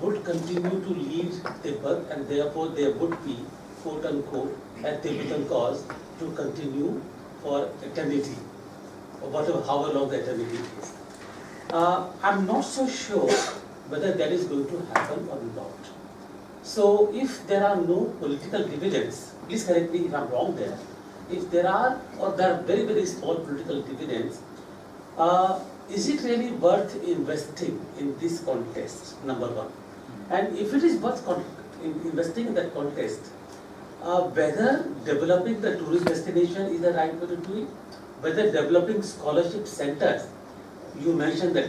would continue to lead Tibet, and therefore there would be, quote unquote, a Tibetan cause to continue for eternity, or whatever, however long the eternity is. I'm not so sure whether that is going to happen or not. So if there are no political dividends, please correct me if I'm wrong there, if there are, or there are very, very small political dividends, is it really worth investing in this contest, number one? And if it is worth investing in that contest, whether developing the tourist destination is the right way to do it, whether developing scholarship centers, you mentioned the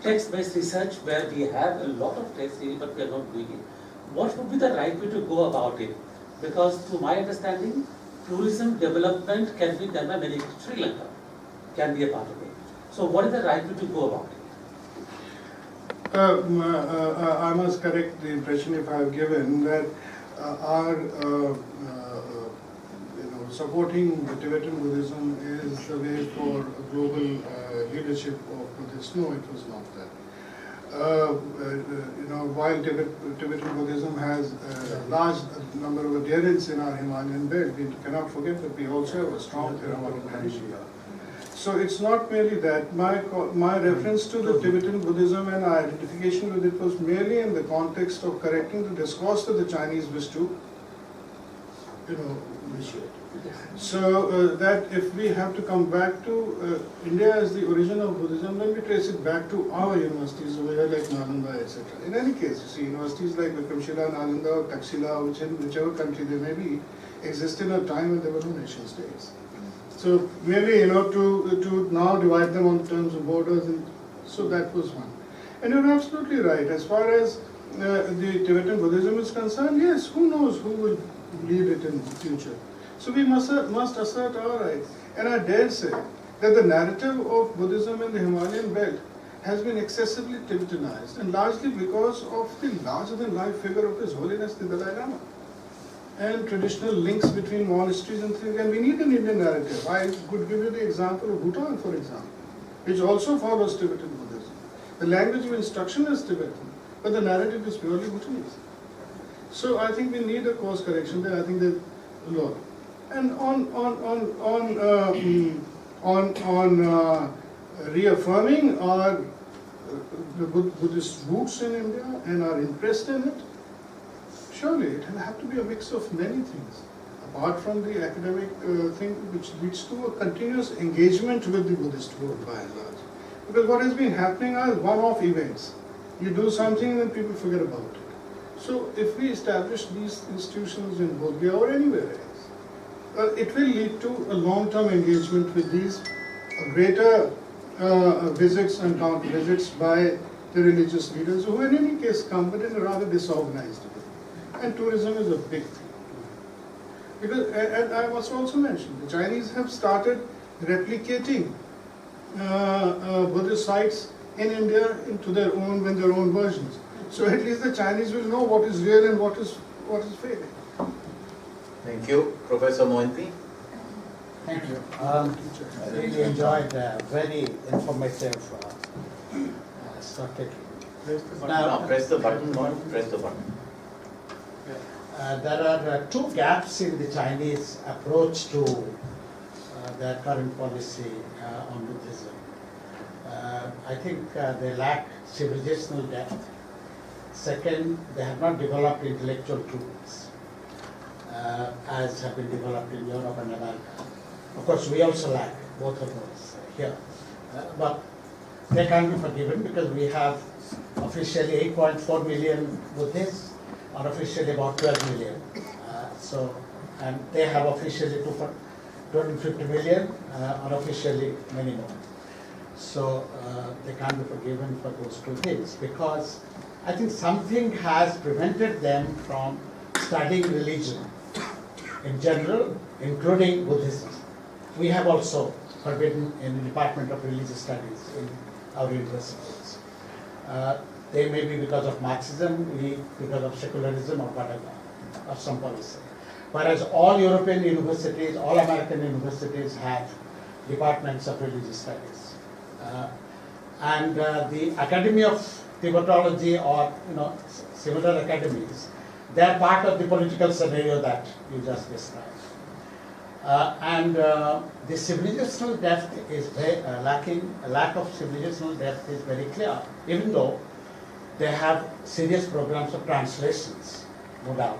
text-based research where we have a lot of text but we are not doing it. What would be the right way to go about it? Because to my understanding, tourism development can be done by many. Sri Lanka can be a part of it. So what is the right way to go about it? I must correct the impression if I have given that our supporting the Tibetan Buddhism is the way for global leadership of Buddhists. No, it was not that. While Tibetan Buddhism has a large number of adherents in our Himalayan belt, we cannot forget that we also have a strong Theravada tradition. So it's not merely that. My reference to the Tibetan Buddhism and our identification with it was merely in the context of correcting the discourse that the Chinese wish to, initiate. So that if we have to come back to India as the origin of Buddhism, then we trace it back to our universities over here like Nalanda, etc. In any case, you see, universities like Vikramshila, Nalanda, or Taxila, whichever country they may be, exist in a time when there were no nation states. So maybe, to now divide them on terms of borders, and so that was one. And you're absolutely right. As far as the Tibetan Buddhism is concerned, yes, who knows who will lead it in the future. So we must assert our rights. And I dare say that the narrative of Buddhism in the Himalayan belt has been excessively Tibetanized, and largely because of the larger-than-life figure of His Holiness the Dalai Lama, and traditional links between monasteries and things. And we need an Indian narrative. I could give you the example of Bhutan, for example, which also follows Tibetan Buddhism. The language of instruction is Tibetan, but the narrative is purely Bhutanese. So I think we need a course correction there. I think there's a lot. And on reaffirming our the Buddhist roots in India and our interest in it, surely it will have to be a mix of many things, apart from the academic thing, which leads to a continuous engagement with the Buddhist world by and large. Because what has been happening are one-off events. You do something and then people forget about it. So if we establish these institutions in Bodh or anywhere else, it will lead to a long-term engagement with these greater visits and town visits by the religious leaders who in any case come but in a rather disorganized way. And tourism is a big thing. Because, and I must also mention, the Chinese have started replicating Buddhist sites in India into their own versions. So at least the Chinese will know what is real and what is fake. Thank you. Professor Mohanty. Thank you. I really enjoyed very informative circuit. Now, press the button, not press the button. There are two gaps in the Chinese approach to their current policy on Buddhism. I think they lack civilizational depth. Second, they have not developed intellectual tools as have been developed in Europe and America. Of course, we also lack both of those here. But they can be forgiven because we have officially 8.4 million Buddhists, unofficially about 12 million. And they have officially 250 million, unofficially many more. So they can't be forgiven for those two things because I think something has prevented them from studying religion in general, including Buddhism. We have also forbidden in the Department of Religious Studies in our universities. They may be because of Marxism, we because of secularism or whatever, or some policy. Whereas all European universities, all American universities have departments of religious studies. And the Academy of Tibetology or similar academies, they are part of the political scenario that you just described. And the civilizational depth is very lacking. A lack of civilizational depth is very clear, even though they have serious programs of translations, no doubt.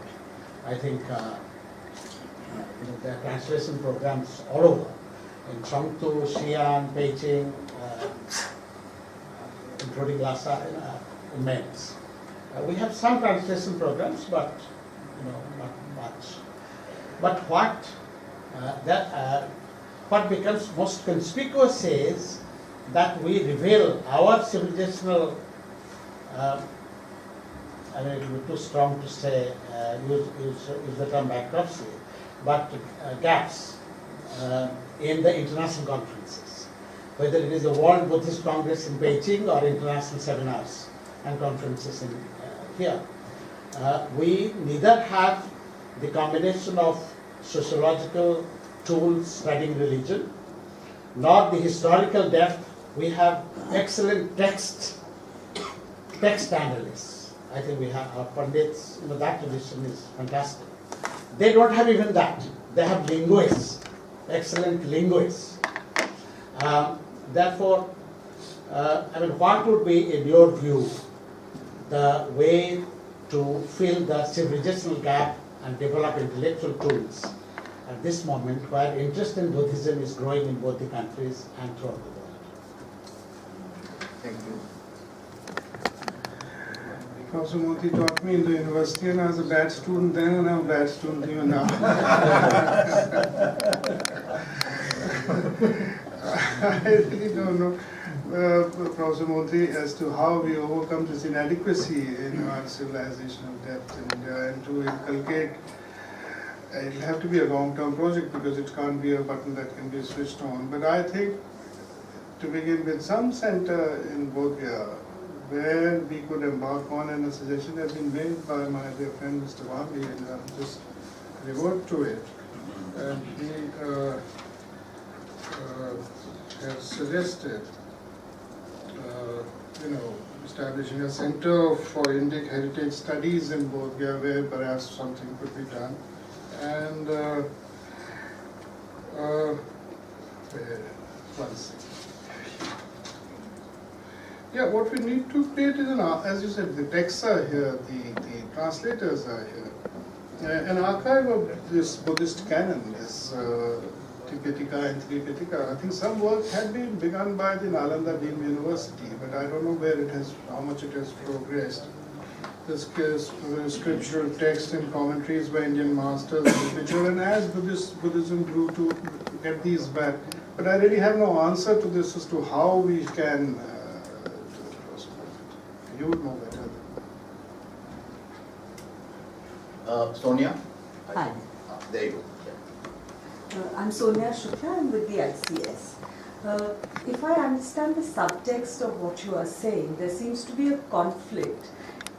I think there are translation programs all over, in Chengdu, Xi'an, Beijing, including Lhasa, immense. We have some translation programs, but not much. But what becomes most conspicuous is that we reveal our civilizational, I mean it would be too strong to say, use the term bankruptcy, but gaps in the international conferences, whether it is the World Buddhist Congress in Beijing or international seminars and conferences in here. We neither have the combination of sociological tools studying religion, nor the historical depth. We have excellent text analysts. I think we have our Pandits, that tradition is fantastic. They don't have even that. They have linguists, excellent linguists. Therefore, what would be, in your view, the way to fill the civilizational gap and develop intellectual tools at this moment where interest in Buddhism is growing in both the countries and throughout the world? Thank you. Professor Moti taught me in the university, and I was a bad student then, and I'm a bad student even now. I really don't know, Professor Moti, as to how we overcome this inadequacy in our civilizational depth in India and to inculcate. It'll have to be a long-term project because it can't be a button that can be switched on. But I think, to begin with, some center in Bodhgaya where we could embark on, and a suggestion has been made by my dear friend Mr. Wami, and I'll just revert to it. And he has suggested, establishing a center for Indic heritage studies in Bodhgaya where perhaps something could be done. And one second. Yeah, what we need to create is as you said, the texts are here, the translators are here. An archive of this Buddhist canon, this Tibetica and Tripitaka. I think some work had been begun by the Nalanda Deemed University, but I don't know how much it has progressed. The scriptural text and commentaries by Indian masters, literature, and as Buddhism grew to get these back. But I really have no answer to this as to how we can. You would know better. Sonia? Hi. There you go. I'm Sonia Shukla, I'm with the ICS. If I understand the subtext of what you are saying, there seems to be a conflict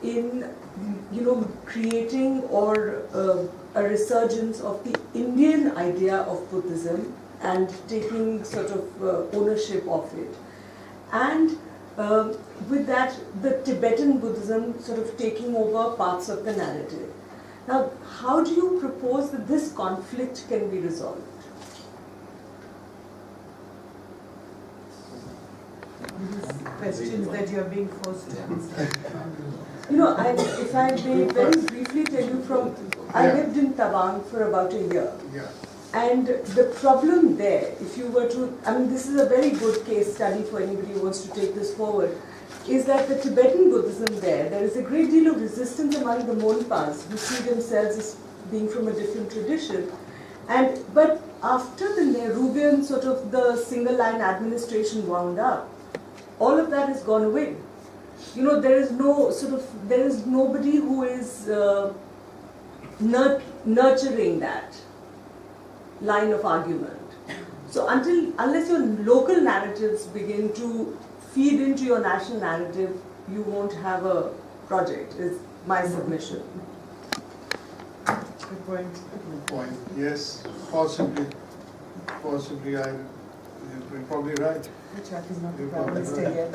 in, creating or a resurgence of the Indian idea of Buddhism and taking sort of ownership of it. And with that, the Tibetan Buddhism sort of taking over parts of the narrative. Now, how do you propose that this conflict can be resolved? questions that you're being forced to answer. You know, if I may very briefly tell you I lived in Tawang for about a year. Yeah. And the problem there, if you were to, I mean, this is a very good case study for anybody who wants to take this forward, is that the Tibetan Buddhism there is a great deal of resistance among the Monpas who see themselves as being from a different tradition. But after the Nehruvian sort of the single line administration wound up, all of that has gone away. You know, there is nobody who is nurturing that line of argument. So unless your local narratives begin to feed into your national narrative, you won't have a project, is my submission. Good point. Good point. Yes, possibly, you're probably right. The chat is not the You're problem probably still right. yet.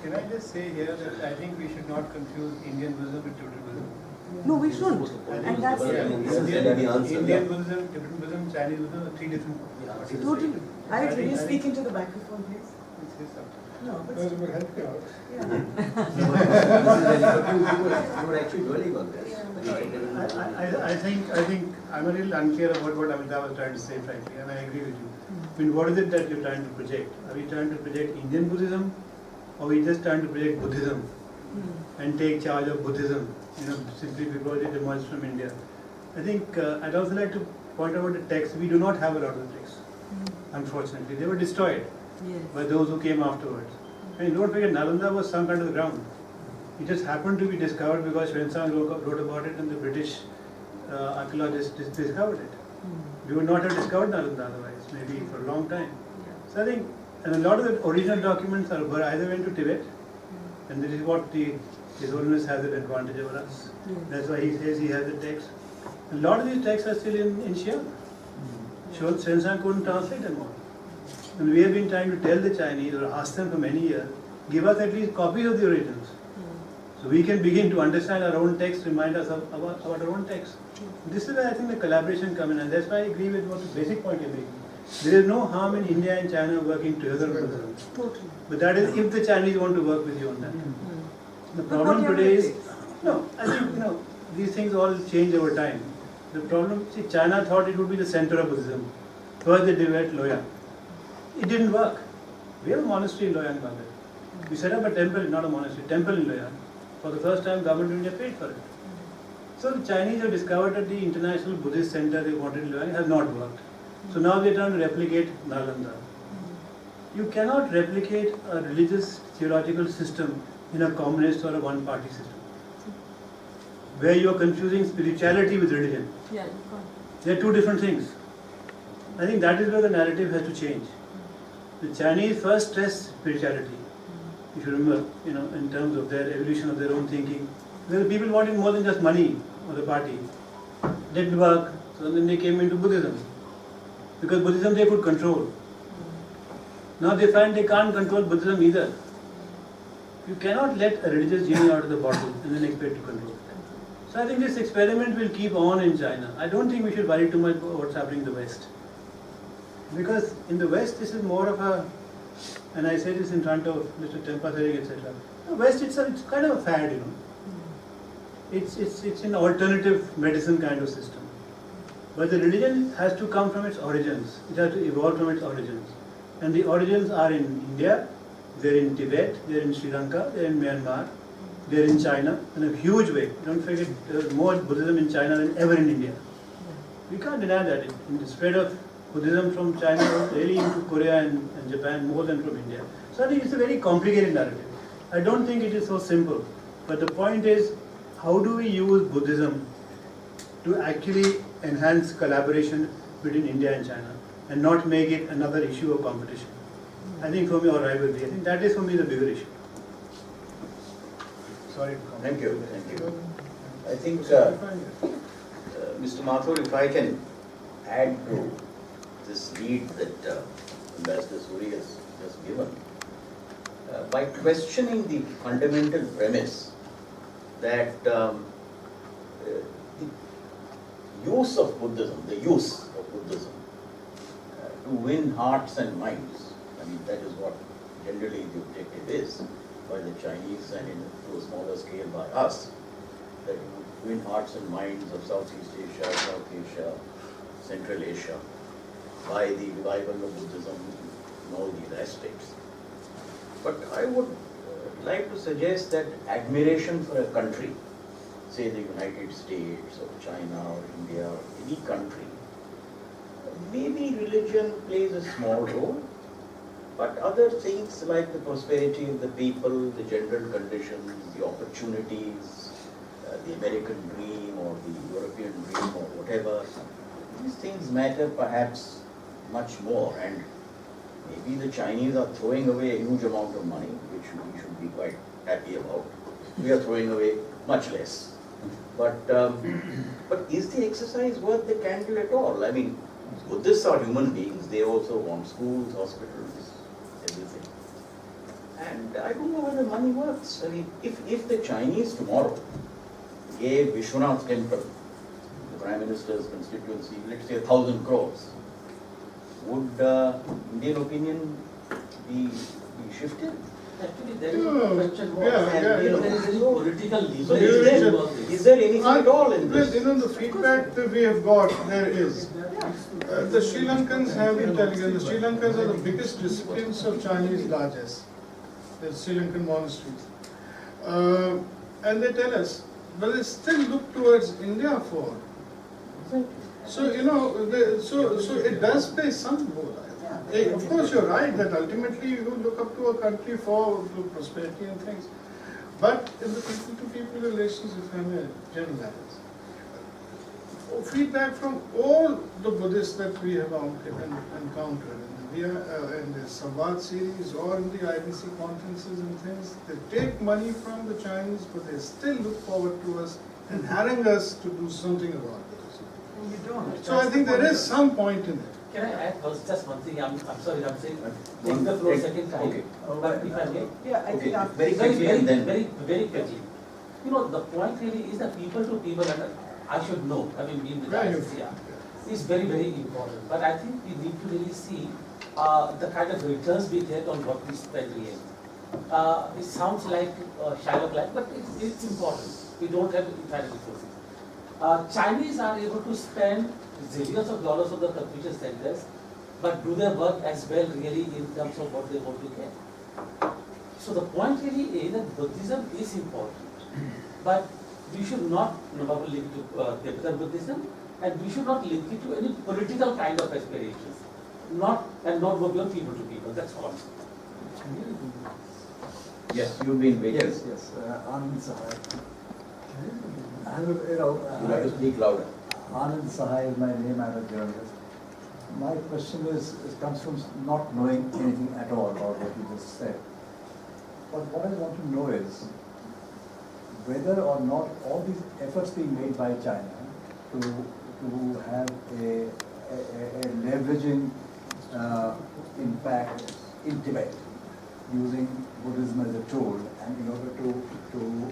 Can I just say here that I think we should not confuse Indian Buddhism with Tibetan Buddhism. No, we shouldn't. And that's Indian Buddhism, Tibetan Buddhism, Chinese Buddhism are three different parties. totally. I Can agree. you speak into the microphone, please? It's his subject. No, but Well, we'll help you out. yeah. You were actually dwelling on this. I think I'm a little unclear about what Amitabh was trying to say, frankly, and I agree with you. I mean, what is it that you're trying to project? Are we trying to project Indian Buddhism, or are we just trying to project Buddhism and take charge of Buddhism, simply because it emerged from India? I think I'd also like to point out the text. We do not have a lot of the texts, unfortunately. They were destroyed by those who came afterwards. And don't forget, Nalanda was sunk under the ground. It just happened to be discovered because Xuanzang wrote about it and the British archaeologists discovered it. We would not have discovered Nalanda otherwise, maybe for a long time. So I think, and a lot of the original documents were either went to Tibet, and this is what His Holiness has an advantage over us. That's why he says he has the text. A lot of these texts are still in Xi'an. Xuanzang couldn't translate them all. And we have been trying to tell the Chinese or ask them for many years, give us at least copies of the originals. So we can begin to understand our own text, remind us about our own text. This is where I think the collaboration comes in, and that's why I agree with what the basic point you're making. There is no harm in India and China working together on Buddhism. Totally. But that is if the Chinese want to work with you on that. The problem today is, no, I think, these things all change over time. The problem, see, China thought it would be the center of Buddhism. First they developed Loyang. It didn't work. We have a monastery in Loyang, Bangladesh. We set up a temple, not a monastery, temple in Loyang. For the first time, government of India paid for it. So the Chinese have discovered that the International Buddhist Center they wanted in Loyang has not worked. So now they are trying to replicate Nalanda. You cannot replicate a religious theological system in a communist or a one-party system, where you are confusing spirituality with religion. Yeah, They are two different things. I think that is where the narrative has to change. The Chinese first stress spirituality, if you remember, in terms of their evolution of their own thinking. The people wanted more than just money or the party. Didn't work, so then they came into Buddhism. Because Buddhism they could control. Now they find they can't control Buddhism either. You cannot let a religious genie out of the bottle and then expect to control it. So I think this experiment will keep on in China. I don't think we should worry too much about what's happening in the West. Because in the West this is more of a, and I say this in front of Mr. Tempathering, etc. The West it's kind of a fad, It's an alternative medicine kind of system. But the religion has to come from its origins. It has to evolve from its origins. And the origins are in India, they're in Tibet, they're in Sri Lanka, they're in Myanmar, they're in China in a huge way. Don't forget, there's more Buddhism in China than ever in India. We can't deny that. The spread of Buddhism from China was really into Korea and Japan more than from India. So I think it's a very complicated narrative. I don't think it is so simple. But the point is, how do we use Buddhism to actually enhance collaboration between India and China and not make it another issue of competition? I think for me, or rivalry, I think that is for me the bigger issue. Sorry to comment. Thank you. I think, Mr. Mathur, if I can add to this lead that Ambassador Suri has just given, by questioning the fundamental premise that the use of Buddhism to win hearts and minds, I mean, that is what generally the objective is by the Chinese and to a smaller scale by us, that you win hearts and minds of Southeast Asia, South Asia, Central Asia, by the revival of Buddhism in all these aspects. But I would like to suggest that admiration for a country, say the United States or China or India or any country, maybe religion plays a small role, but other things like the prosperity of the people, the general conditions, the opportunities, the American dream or the European dream or whatever, these things matter perhaps much more, and maybe the Chinese are throwing away a huge amount of money, which we should be quite happy about. We are throwing away much less. But is the exercise worth the candle at all? I mean, Buddhists are human beings, they also want schools, hospitals, everything. And I don't know whether money works. I mean, if the Chinese tomorrow gave Vishwanath Temple, the Prime Minister's constituency, let's say 1,000 crores, would Indian opinion be shifted? Actually, there is a question was, Yeah, and yeah, there yeah. is any political So leverage involved in is there anything at all in Well, this? you know, the feedback that we have got, there is. The Sri Lankans have been telling us, the Sri Lankans are the biggest recipients of Chinese largesse, the Sri Lankan monasteries. And they tell us, but they still look towards India for. So, you know, so it does play some role. Of course, you're right that ultimately you look up to a country for prosperity and things. But in the people-to-people relations, if I may generalize, feedback from all the Buddhists that we have encountered in the Samvad series or in the IBC conferences and things, they take money from the Chinese, but they still look forward to us and harangue us to do something about it. You don't. So I think there is some point in it. Can I add just one thing? I'm sorry, I'm saying, take the floor second time. Okay. But if I may, Yeah, I think after. Very quickly and then. very quickly. You know, the point really is that people to people, and I should know, having been with Yeah, ICCR, is very, very important. But I think we need to really see the kind of returns we get on what we spend really. It sounds like Shylock-like, but it's important. We don't have infallible sources. Chinese are able to spend zillions of dollars on the Confucius centers, but do their work as well really in terms of what they want to get. So the point really is that Buddhism is important, but we should not probably link it to Tibetan Buddhism, and we should not link it to any political kind of aspirations, not go beyond people to people. That's all. Yes, you've been waiting. Yes. Anand Sahai. I have, You have to speak louder. Anand Sahai is my name. I'm a journalist. My question comes from not knowing anything at all about what you just said. But what I want to know is whether or not all these efforts being made by China to have a leveraging impact in Tibet, using Buddhism as a tool, and in order to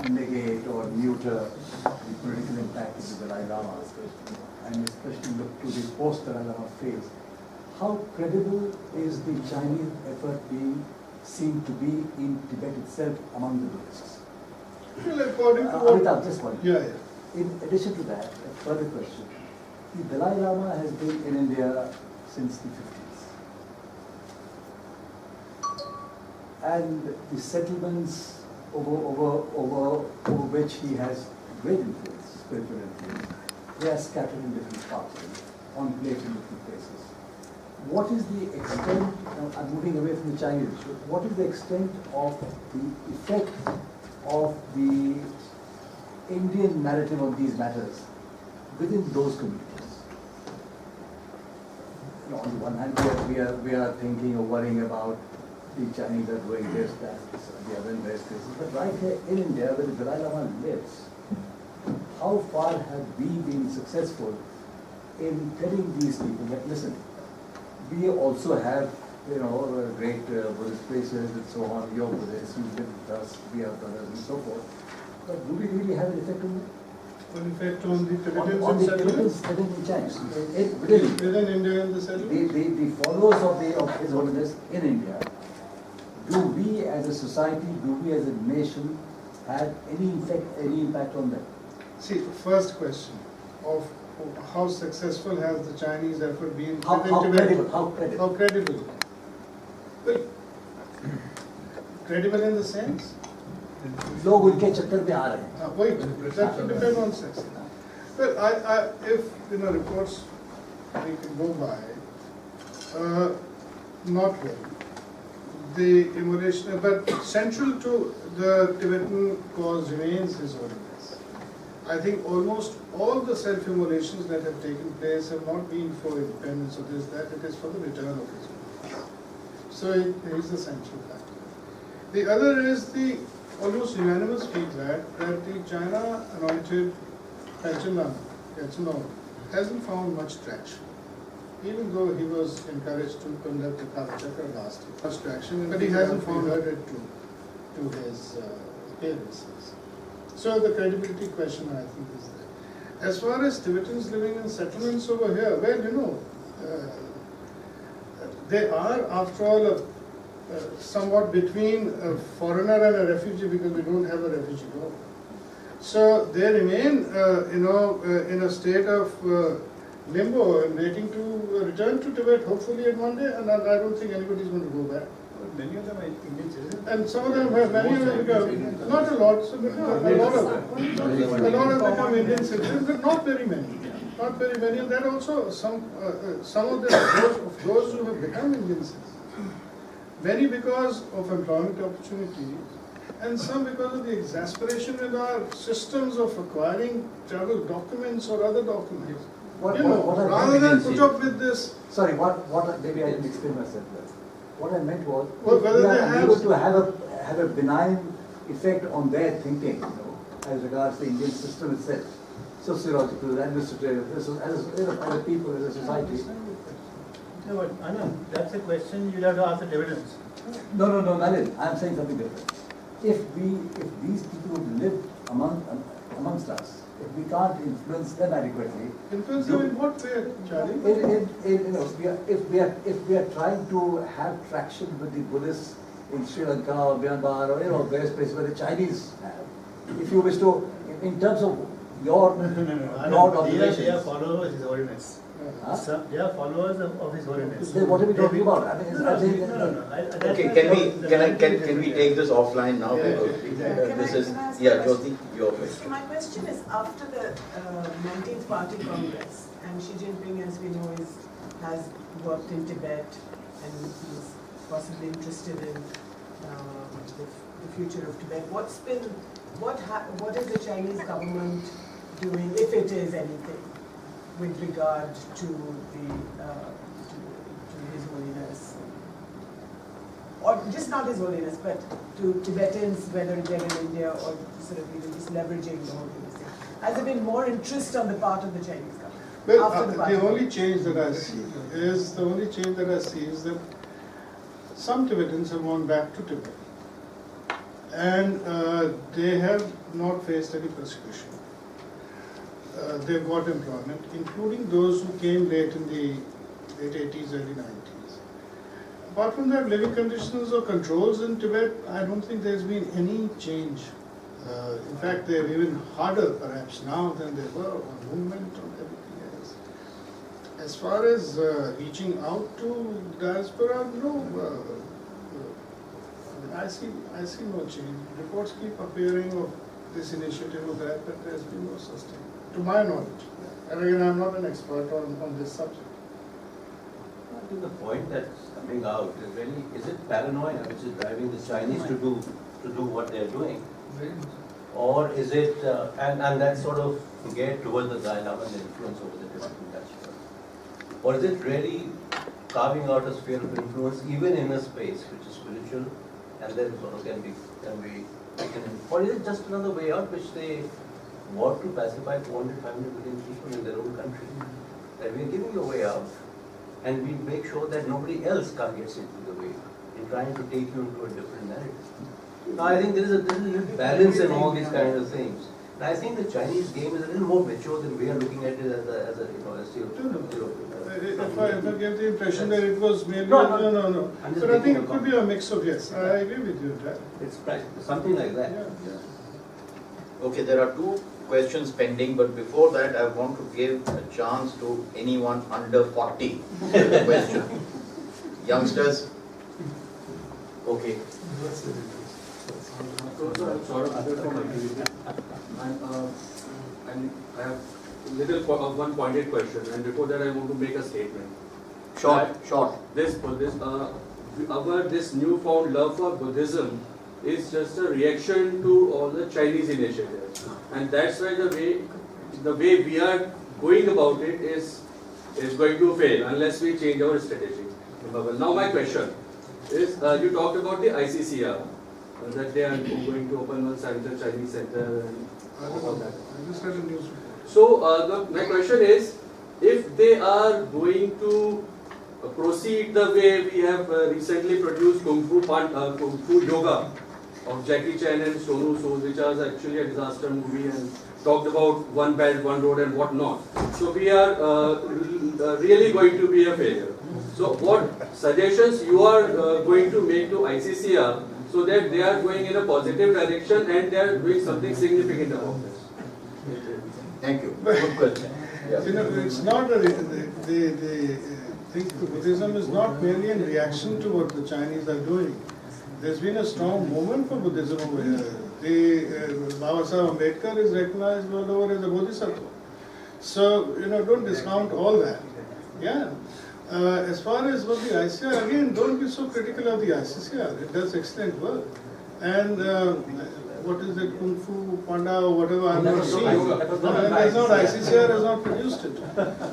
negate or neuter the political impact of the Dalai Lama, and especially look to the post-Dalai Lama phase. How credible is the Chinese effort being seen to be in Tibet itself among the Buddhists? Well, according to what, Amitabh, just one. yeah. In addition to that, a further question. The Dalai Lama has been in India since the 50s. And the settlements over which he has great influence, spiritual influence, they are scattered in different parts, on plates in different places. What is the extent, I'm moving away from the Chinese issue, what is the extent of the effect of the Indian narrative on these matters within those communities? You know, on the one hand, we are thinking or worrying about the Chinese are doing this, that, the other in various places. But right here in India, where the Dalai Lama lives, how far have we been successful in telling these people that, listen, we also have, great Buddhist places and so on, you're Buddhists, you live with us, we are brothers and so forth. But do we really have an effect on it? An effect on the Tibetans On and the settlers? Tibetans in China. Really, Within India and the settlers? the followers of His Holiness in India, do we as a society, do we as a nation have any effect, any impact on them? See, first question of how successful has the Chinese effort been? How within credible, Tibet? how credible? How credible? Well, credible in the sense? लोग उनके चक्कर में आ रहे हैं. Wait, that will depend on success. Well, if reports we can go by, not really. The immolation, but central to the Tibetan cause remains His Holiness. I think almost all the self-immolations that have taken place have not been for independence or this, that, it is for the return of His Holiness. So it is the central factor. The other is the almost unanimous feedback that the China anointed Panchen Lama hasn't found much traction. Even though he was encouraged to conduct a Kalachakra last year, much traction, but he hasn't found added to his appearances. So the credibility question, I think, is there. As far as Tibetans living in settlements over here, well, they are, after all, somewhat between a foreigner and a refugee because we don't have a refugee law. So they remain, in a state of limbo and waiting to return to Tibet, hopefully at one day, and I don't think anybody is going to go back. Many of them are Indian citizens. And some of them have, many of them become, not a lot, so but a lot of them. A lot have become Indian citizens, but not very many. Not very many, and there are also some of those who have become Indian citizens. Many because of employment opportunity, and some because of the exasperation in our systems of acquiring travel documents or other documents. Rather than put up with this. Sorry, maybe I didn't explain myself well. What I meant was, whether we they are able to have a benign effect on their thinking, as regards the Indian system itself, sociological, administrative, as a people, as a society. No, but Anand, that's a question you'll have to ask the Tibetans. No, Nalin, I'm saying something different. If these people who live amongst us, if we can't influence them adequately, influence them in what way, Charlie? if we are trying to have traction with the Buddhists in Sri Lanka or Myanmar or various places where the Chinese have, if you wish to, in terms of your broad observations, They are followers of His Holiness. Huh? They are followers of His Holiness. Then what are we talking about? I mean, Okay, can we take this offline now? Yeah, Because exactly. this is, Can I ask a yeah, question? Jyoti, your question. So my question is, after the 19th Party Congress, and Xi Jinping, as we know, has worked in Tibet, and he's possibly interested in the future of Tibet. What is the Chinese government doing, if it is anything, with regard to His Holiness? Or just not His Holiness, but to Tibetans, whether they're in India or sort of even just leveraging the whole thing. Has there been more interest on the part of the Chinese government? Well, after the only change that I see is that some Tibetans have gone back to Tibet, and they have not faced any persecution. They've got employment, including those who came late in the late 80s, early 90s. Apart from that, living conditions or controls in Tibet, I don't think there's been any change. In fact, they're even harder perhaps now than they were on movement, on everything else. As far as reaching out to diaspora, no. I see no change. Reports keep appearing of this initiative or that, but there's been no sustained, to my knowledge. And again, I'm not an expert on this subject. I think the point that's coming out is really, is it paranoia which is driving the Chinese to do what they're doing? Or is it, and that sort of get towards the Dalai Lama and the influence over the Tibetan diaspora? Or is it really carving out a sphere of influence even in a space which is spiritual and then sort of can be taken in? Or is it just another way out which they want to pacify 400, 500 million people in their own country? That we're giving you a way out and we make sure that nobody else gets into the way in trying to take you into a different narrative. Now I think there is a balance in all these kinds of things. And I think the Chinese game is a little more mature than we are looking at it as if I gave the impression that it was maybe, No. no. I'm just But I think making it a could be a mix of, yes, I agree with you, that. It's something like that. Yeah. Okay, there are two questions pending, but before that, I want to give a chance to anyone under 40 with a question. Youngsters? Okay. And I have one pointed question, and before that I want to make a statement. Short. This newfound love for Buddhism is just a reaction to all the Chinese initiatives, and that's why the way we are going about it is going to fail unless we change our strategy. Now my question is, you talked about the ICCR, that they are going to open one center, Chinese center, and all that. I just read a news report. So my question is, if they are going to proceed the way we have recently produced Kung Fu Yoga of Jackie Chan and Sonu Sood, which was actually a disaster movie and talked about one belt, one road and whatnot. So we are really going to be a failure. So what suggestions you are going to make to ICCR so that they are going in a positive direction and they are doing something significant about this? Thank you. Good question. You know, it's not they think Buddhism is not merely in reaction to what the Chinese are doing. There's been a strong movement for Buddhism over here. Baba Sahib Ambedkar is recognized world over as a Bodhisattva. So, you know, don't discount all that. Yeah. As far as what the ICCR, again, don't be so critical of the ICCR. It does excellent work. And what is it, Kung Fu Panda or whatever, I'm not seeing. ICCR has not produced it.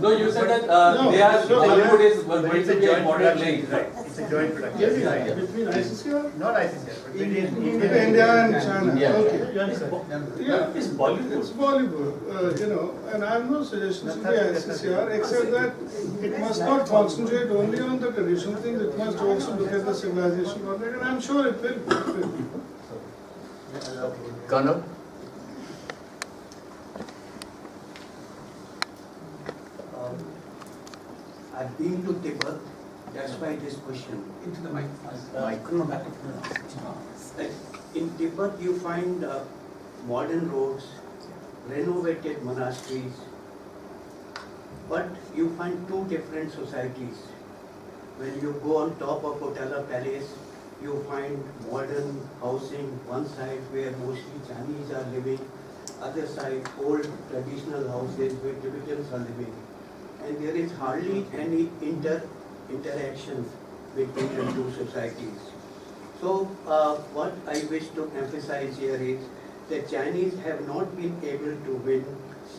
No, you said that No, they are, so Bollywood is But going it's to a be a joint modern production, link. right? It's a joint production. Yes, between ICCR? Not ICCR, but between India and China. India. Okay. Yeah, it's Bollywood, you know, and I have no suggestions to the ICCR except that it must not concentrate only on the traditional things, it must also look at the civilization context, and I'm sure it will. Colonel? I've been to Tibet, that's why this question. Into the mic. In Tibet you find modern roads, renovated monasteries, but you find two different societies. When you go on top of Potala Palace, you find modern housing, one side where mostly Chinese are living, other side old traditional houses where Tibetans are living. And there is hardly any interaction between the two societies. So what I wish to emphasize here is that Chinese have not been able to win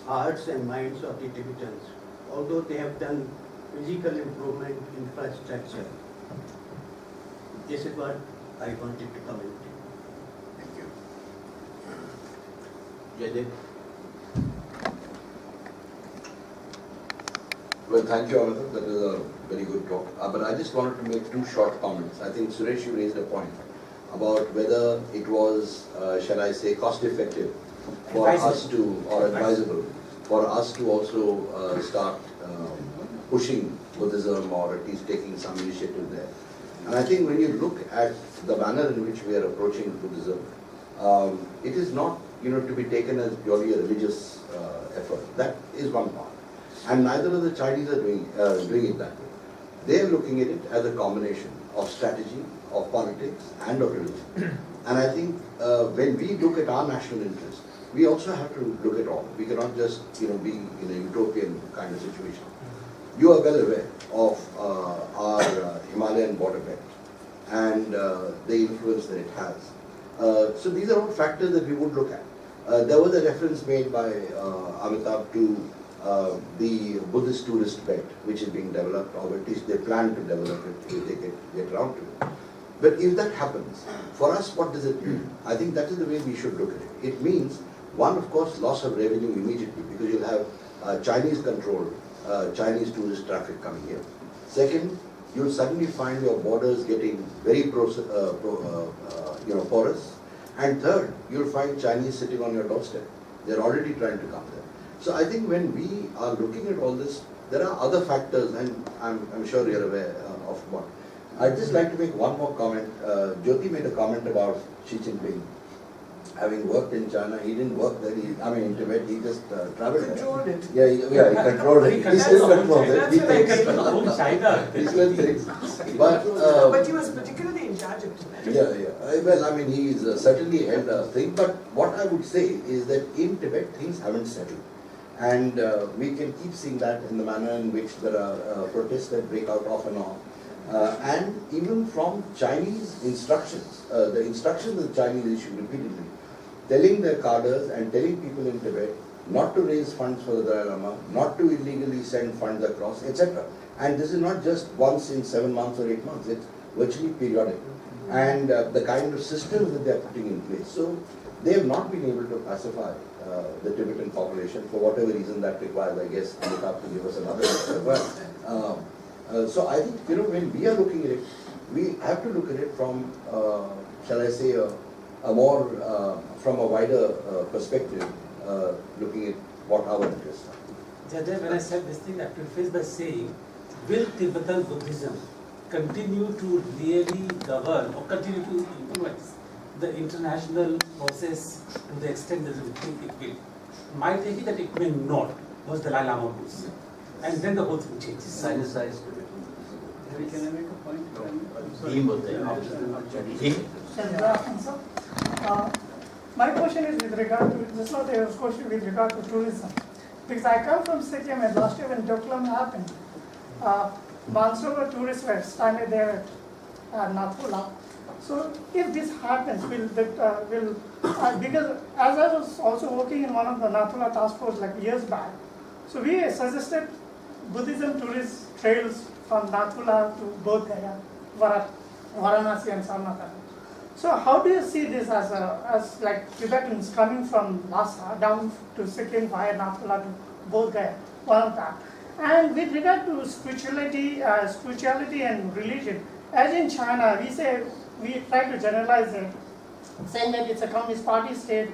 hearts and minds of the Tibetans, although they have done physical improvement, infrastructure. This is what I wanted to comment. Thank you. Jaidev? Well, thank you, Amitabh. That was a very good talk. But I just wanted to make two short comments. I think Suresh, you raised a point about whether it was, shall I say, cost effective for us to, or advisable, for us to also start pushing Buddhism or at least taking some initiative there. And I think when you look at the manner in which we are approaching Buddhism, it is not, to be taken as purely a religious effort. That is one part. And neither of the Chinese are doing it that way. They are looking at it as a combination of strategy, of politics, and of religion. And I think when we look at our national interest, we also have to look at all. We cannot just, be in a utopian kind of situation. You are well aware of our Himalayan border belt and the influence that it has. So these are all factors that we would look at. There was a reference made by Amitabh to the Buddhist tourist belt, which is being developed, or at least they plan to develop it if they get around to it. But if that happens, for us, what does it mean? I think that is the way we should look at it. It means, one, of course, loss of revenue immediately, because you'll have Chinese-controlled Chinese tourist traffic coming here. Second, you'll suddenly find your borders getting very porous. And third, you'll find Chinese sitting on your doorstep. They're already trying to come there. So I think when we are looking at all this, there are other factors, and I'm sure you're aware of one. I'd just like to make one more comment. Jyoti made a comment about Xi Jinping. Having worked in China, he didn't work there, in Tibet, he just traveled there. Controlled it. Yeah, he controlled it. He still controls it. He thinks. China. He still thinks. But he was particularly in charge of Tibet. Yeah. Well, he's certainly held a thing, but what I would say is that in Tibet, things haven't settled. And we can keep seeing that in the manner in which there are protests that break out off and on. And even from Chinese instructions, the instructions that the Chinese issue repeatedly, telling their cadres and telling people in Tibet not to raise funds for the Dalai Lama, not to illegally send funds across, etc. And this is not just once in 7 months or 8 months, it's virtually periodic. And the kind of systems that they are putting in place. So they have not been able to pacify the Tibetan population for whatever reason that requires, I guess, Amitabh to give us another answer. But, so I think, when we are looking at it, we have to look at it from, shall I say, a more, from a wider perspective, looking at what our interests are. The other day when I said this thing, I preface by saying, will Tibetan Buddhism continue to really govern or continue to influence the international process to the extent that we think it will? My take is that it may not, was Dalai Lama rules. And then the whole thing changes. Sinicized. Can I make a point? My question is with regard to, this was a question with regard to tourism. Because I come from Sikkim, and last year when Doklam happened, monsoon of tourists were stranded there at Nathula. So if this happens, because as I was also working in one of the Nathula task force like years back, so we suggested Buddhism tourist trails from Nathula to Bodh Gaya, Varanasi and Sarnath. So how do you see this as like Tibetans coming from Lhasa down to Sikkim via Nathula to Bodh Gaya, one of that. And with regard to spirituality and religion, as in China, we try to generalize it, saying that it's a communist party state,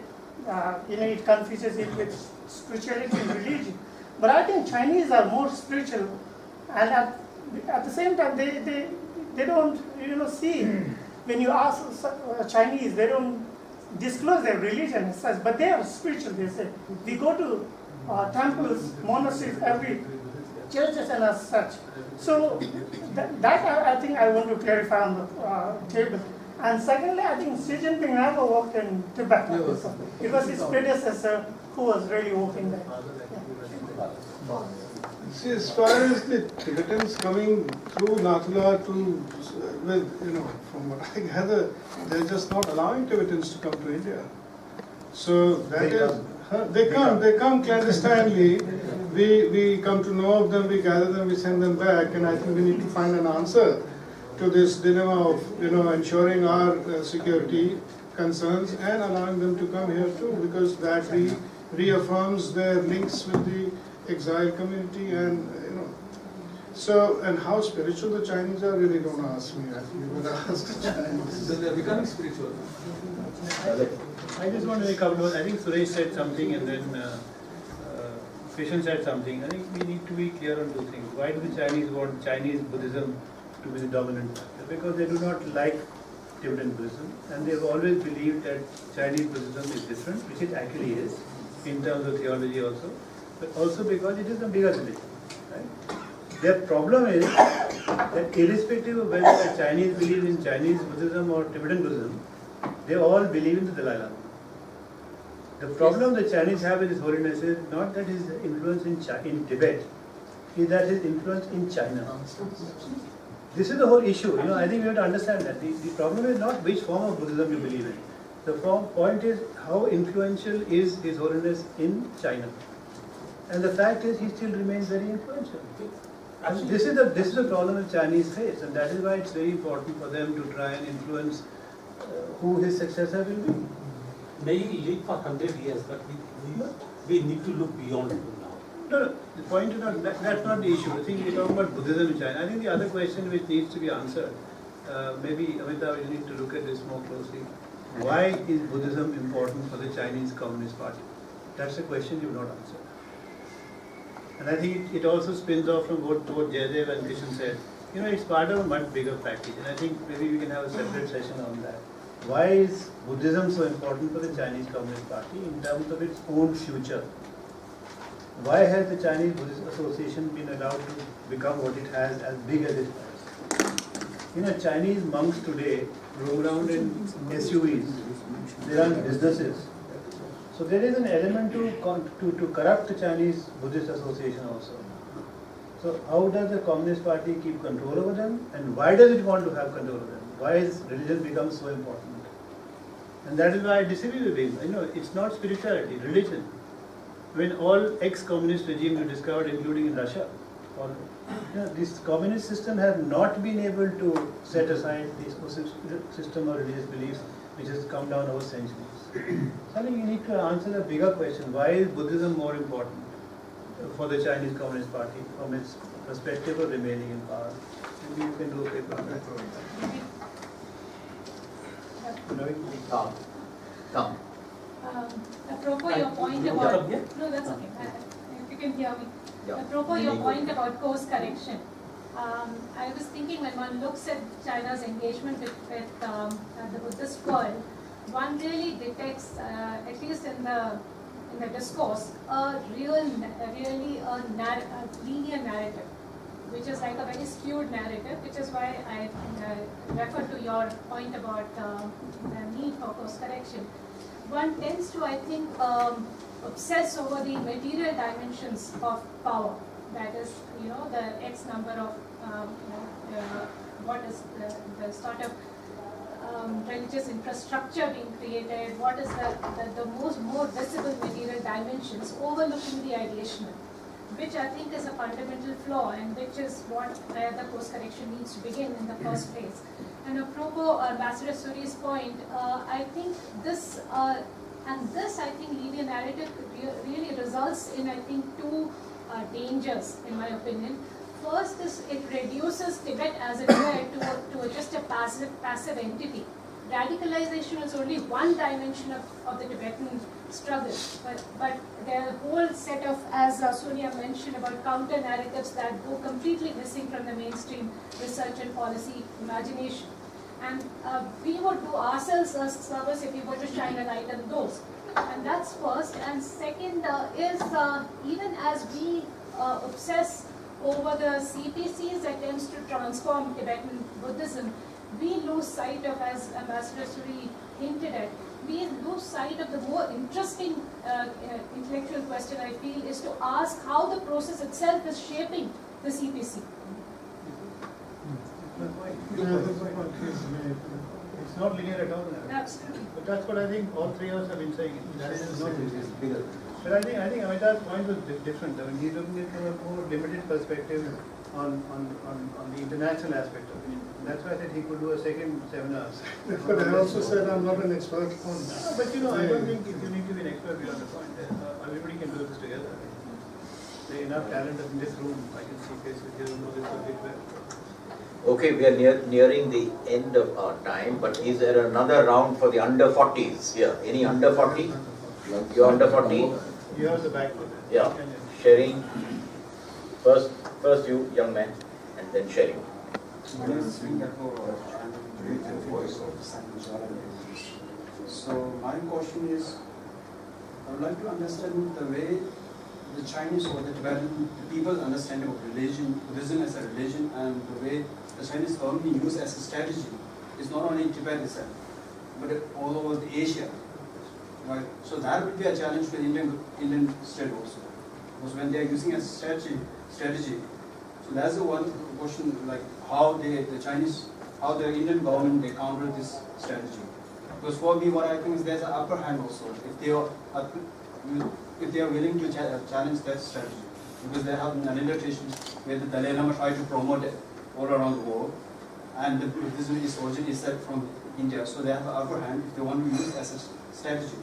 it confuses it with spirituality and religion. But I think Chinese are more spiritual, and at the same time, they don't, see, when you ask Chinese, they don't disclose their religion as such, but they are spiritual, they say. We go to temples, monasteries, every churches and as such. So that I think I want to clarify on the table. And secondly, I think Xi Jinping never worked in Tibet. It was his predecessor who was really working there. See, as far as the Tibetans coming through Nathula from what I gather, they're just not allowing Tibetans to come to India. So they come clandestinely. We come to know of them, we gather them, we send them back, and I think we need to find an answer to this dilemma of ensuring our security concerns and allowing them to come here too, because that reaffirms their links with the exiled community, and so, and how spiritual the Chinese are, really don't ask me. I think you would ask the Chinese. So they are becoming spiritual. I just want to make a couple of, I think Suresh said something, and then Krishan said something. I think we need to be clear on two things. Why do the Chinese want Chinese Buddhism to be the dominant factor? Because they do not like Tibetan Buddhism, and they've always believed that Chinese Buddhism is different, which it actually is, in terms of theology also, but also because it is a bigger religion. Right? Their problem is that irrespective of whether the Chinese believe in Chinese Buddhism or Tibetan Buddhism, they all believe in the Dalai Lama. The problem the Chinese have with His Holiness is not that his influence in Tibet, is that his influence in China. This is the whole issue. I think we have to understand that. The problem is not which form of Buddhism you believe in. The point is how influential is His Holiness in China. And the fact is he still remains very influential. And this is the problem the Chinese face, and that is why it's very important for them to try and influence who his successor will be. May he live for 100 years, but we need to look beyond it now. No, the point is not, that's not the issue. I think we're talking about Buddhism in China. I think the other question which needs to be answered, maybe Amitabh, you need to look at this more closely. Why is Buddhism important for the Chinese Communist Party? That's a question you've not answered. And I think it also spins off from what Jaidev and Kishan said. You know, it's part of a much bigger package, and I think maybe we can have a separate session on that. Why is Buddhism so important for the Chinese Communist Party in terms of its own future? Why has the Chinese Buddhist Association been allowed to become what it has, as big as it has? You know, Chinese monks today roam around in SUVs, they run businesses. So there is an element to corrupt the Chinese Buddhist Association also. So how does the Communist Party keep control over them, and why does it want to have control over them? Why has religion become so important? And that is why I disagree with him. You know, it's not spirituality, religion. When all ex-communist regimes you discovered, including in Russia, this communist system has not been able to set aside this system of religious beliefs which has come down over centuries. So I think you need to answer the bigger question: why is Buddhism more important for the Chinese Communist Party from its perspective of remaining in power? Maybe you can do a paper on that. Come. Apropos your point about no, that's okay. If you can hear me. Apropos your point about course correction, I was thinking when one looks at China's engagement with the Buddhist world, one really detects, at least in the discourse, a really linear narrative, which is like a very skewed narrative, which is why I refer to your point about the need for course correction. One tends to, I think, obsess over the material dimensions of power. That is, you know, the X number of what is the sort of religious infrastructure being created, what is the more visible material dimensions, overlooking the ideational, which I think is a fundamental flaw, and which is where the course correction needs to begin in the first place. And apropos Ambassador Suri's point, I think this I think linear narrative really results in, I think, two dangers, in my opinion. First is it reduces Tibet as it were to just a passive entity. Radicalization is only one dimension of the Tibetan struggle, but there are a whole set of, as Sonia mentioned, about counter narratives that go completely missing from the mainstream research and policy imagination. And we would do ourselves a service if we were to shine a light on those. And that's first. And second is even as we obsess over the CPC's attempts to transform Tibetan Buddhism, we lose sight of, as Ambassador Suri hinted at, we lose sight of the more interesting intellectual question, I feel, is to ask how the process itself is shaping the CPC. It's not linear at all. Absolutely. But that's what I think all three of us have been saying. That is not bigger. But I think Amitabh's point was different. I mean, he's looking at from a more limited perspective on the international aspect of it. That's why I said he could do a second seminar. But I also said I'm not an expert on that. No, but you know, I don't think if you need to be an expert beyond the point. Everybody can do this together. There is enough talent in this room. I can see faces here who know this subject well. Okay, we are nearing the end of our time, but is there another round for the under 40s here? Any under 40? You're under 40? You have the back. Yeah. Sharing. First you, young man, and then sharing. My name is Singapore. I'm the voice of So my question is, I would like to understand the way the Chinese or the Tibetan people's understanding of religion, Buddhism as a religion, and the way the Chinese government use as a strategy is not only in Tibet itself, but all over Asia. Right? So that would be a challenge to the Indian state also. Because when they are using a strategy, so that's the one question, like how the Indian government they counter this strategy. Because for me, what I think is there's an upper hand also if they are willing to challenge that strategy, because they have an invitation where the Dalai Lama tried to promote it all around the world, and the Buddhism is origin is set from India, so they have the upper hand if they want to use it as a strategy.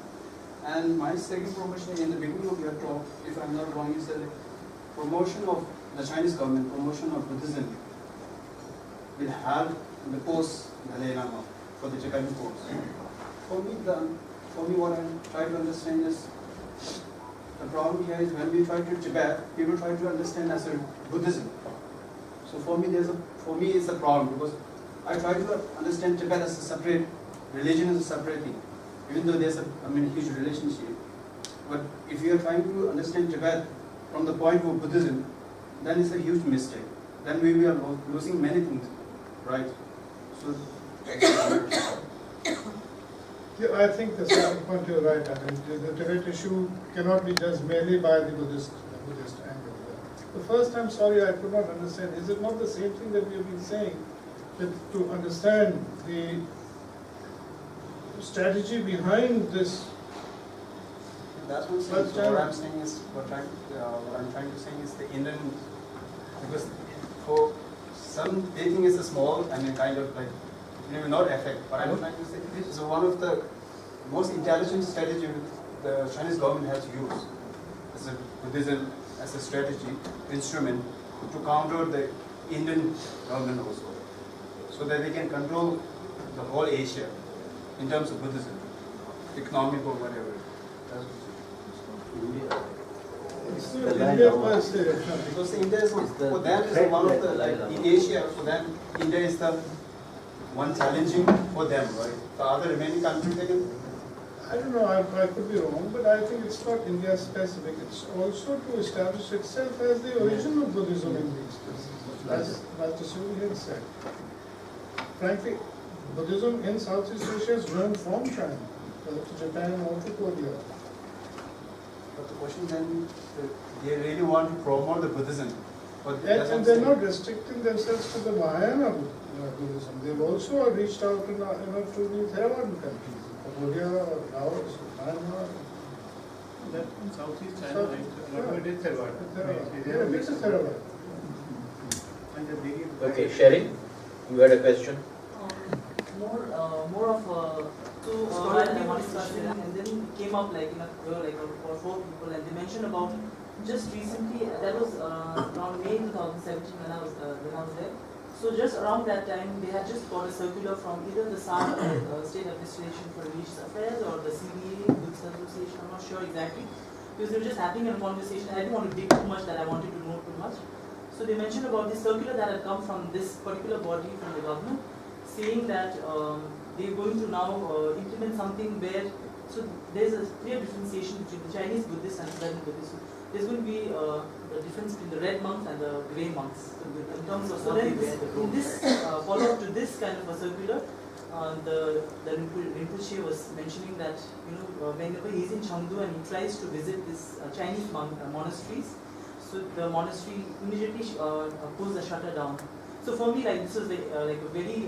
And my second promotion in the beginning of your talk, if I'm not wrong, is the promotion of the Chinese government, promotion of Buddhism will have the post Dalai Lama for the Tibetan course. For me, what I'm trying to understand is the problem here is when we try to Tibet, people try to understand as a Buddhism. So for me, it's a problem because I try to understand Tibet as a separate religion, as a separate thing, even though there's a huge relationship. But if you are trying to understand Tibet from the point of Buddhism, then it's a huge mistake. Then we are losing many things, right? So. Yeah, I think the second point you're right. I mean, the Tibet issue cannot be judged merely by the Buddhist angle. The first, I'm sorry, I could not understand. Is it not the same thing that we have been saying? That to understand the strategy behind this. That's what I'm saying. So what I'm saying is, what I'm trying to say is the Indian, because for some they think it's a small kind of like, not effect. But I'm trying to say this is one of the most intelligent strategy the Chinese government has used as a Buddhism as a strategy instrument to counter the Indian government also, so that they can control the whole Asia in terms of Buddhism, economic or whatever. That's because India is for them is one of the in Asia, for them India is the one challenging for them, right? The other remaining countries they can. I don't know, I could be wrong, but I think it's not India specific. It's also to establish itself as the origin of Buddhism in these places, as Mathur had said. Frankly, Buddhism in Southeast Asia has grown from China, to Japan and also to India. But the question then, they really want to promote the Buddhism. But and they're not restricting themselves to the Mahayana Buddhism. They've also reached out to the Theravada countries, Cambodia, Laos, Myanmar. That in Southeast China, right? It is Theravada. Yeah, it's a Theravada. Okay, Sherry, you had a question? More of while they were discussing, and then came up like for 4 people, and they mentioned about just recently, that was around May 2017 when I was there. So just around that time, they had just got a circular from either the SAR, State Administration for Religious Affairs, or the CBA, Buddhist Association, I'm not sure exactly, because they were just having a conversation. I didn't want to dig too much that I wanted to know too much. So they mentioned about this circular that had come from this particular body from the government, saying that they're going to now implement something where, so there's a clear differentiation between the Chinese Buddhists and Tibetan Buddhists. There's going to be a difference between the red monks and the grey monks. So in terms of, so then in this follow-up to this kind of a circular, the Rinpoche was mentioning that whenever he's in Chengdu and he tries to visit this Chinese monasteries, so the monastery immediately pulls the shutter down. So for me, this was like a very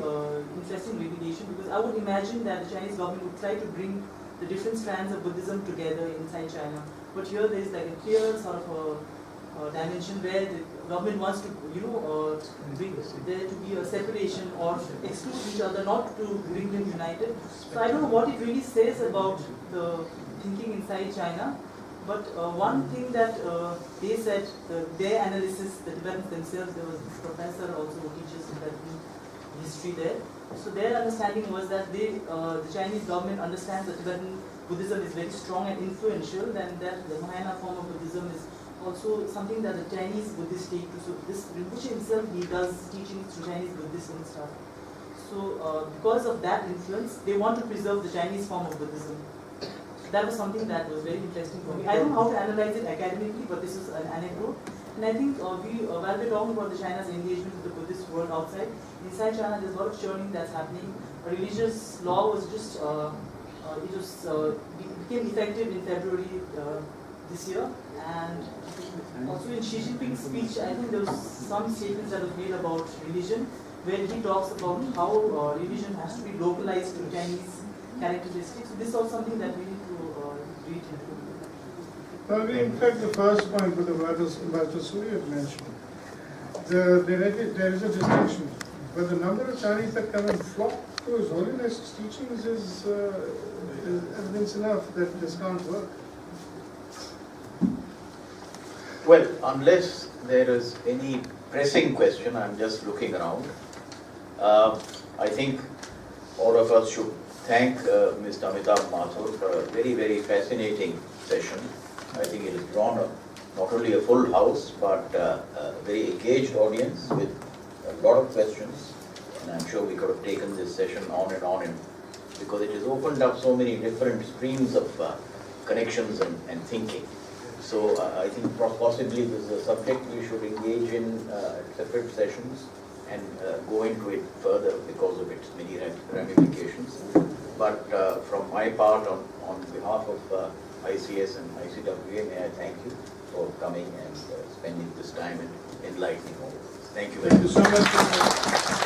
interesting revelation, because I would imagine that the Chinese government would try to bring the different strands of Buddhism together inside China. But here there is like a clear sort of a dimension where the government wants to, bring there to be a separation or exclude each other, not to bring them united. So I don't know what it really says about the thinking inside China. But one thing that they said, their analysis, the Tibetans themselves, there was this professor also who teaches Tibetan history there. So their understanding was that the Chinese government understands that Tibetan Buddhism is very strong and influential, and that the Mahayana form of Buddhism is also something that the Chinese Buddhists take to. So this Rinpoche himself, he does teachings to Chinese Buddhists and stuff. So because of that influence, they want to preserve the Chinese form of Buddhism. That was something that was very interesting for me. I don't know how to analyze it academically, but this is an anecdote. And I think while we're talking about the China's engagement with the Buddhist world outside, inside China there's a lot of churning that's happening. A religious law was just, became effective in February this year. And also in Xi Jinping's speech, I think there was some statements that were made about religion, where he talks about how religion has to be localized to Chinese characteristics. So this is also something that we need to read into. In fact, the first point with the Mathur had mentioned, there is a distinction, but the number of Chinese that come and flock to His Holiness' teachings is evidence enough that this can't work. Well, unless there is any pressing question, I'm just looking around. I think all of us should thank Mr. Amitabh Mathur for a very, very fascinating session. I think it has drawn not only a full house, but a very engaged audience with a lot of questions. And I'm sure we could have taken this session on and because it has opened up so many different streams of connections and thinking. So I think possibly this is a subject we should engage in separate sessions and go into it further because of its many ramifications. But from my part, on behalf of ICS and ICWA, may I thank you for coming and spending this time and enlightening all. Thank you very much. Thank you so much.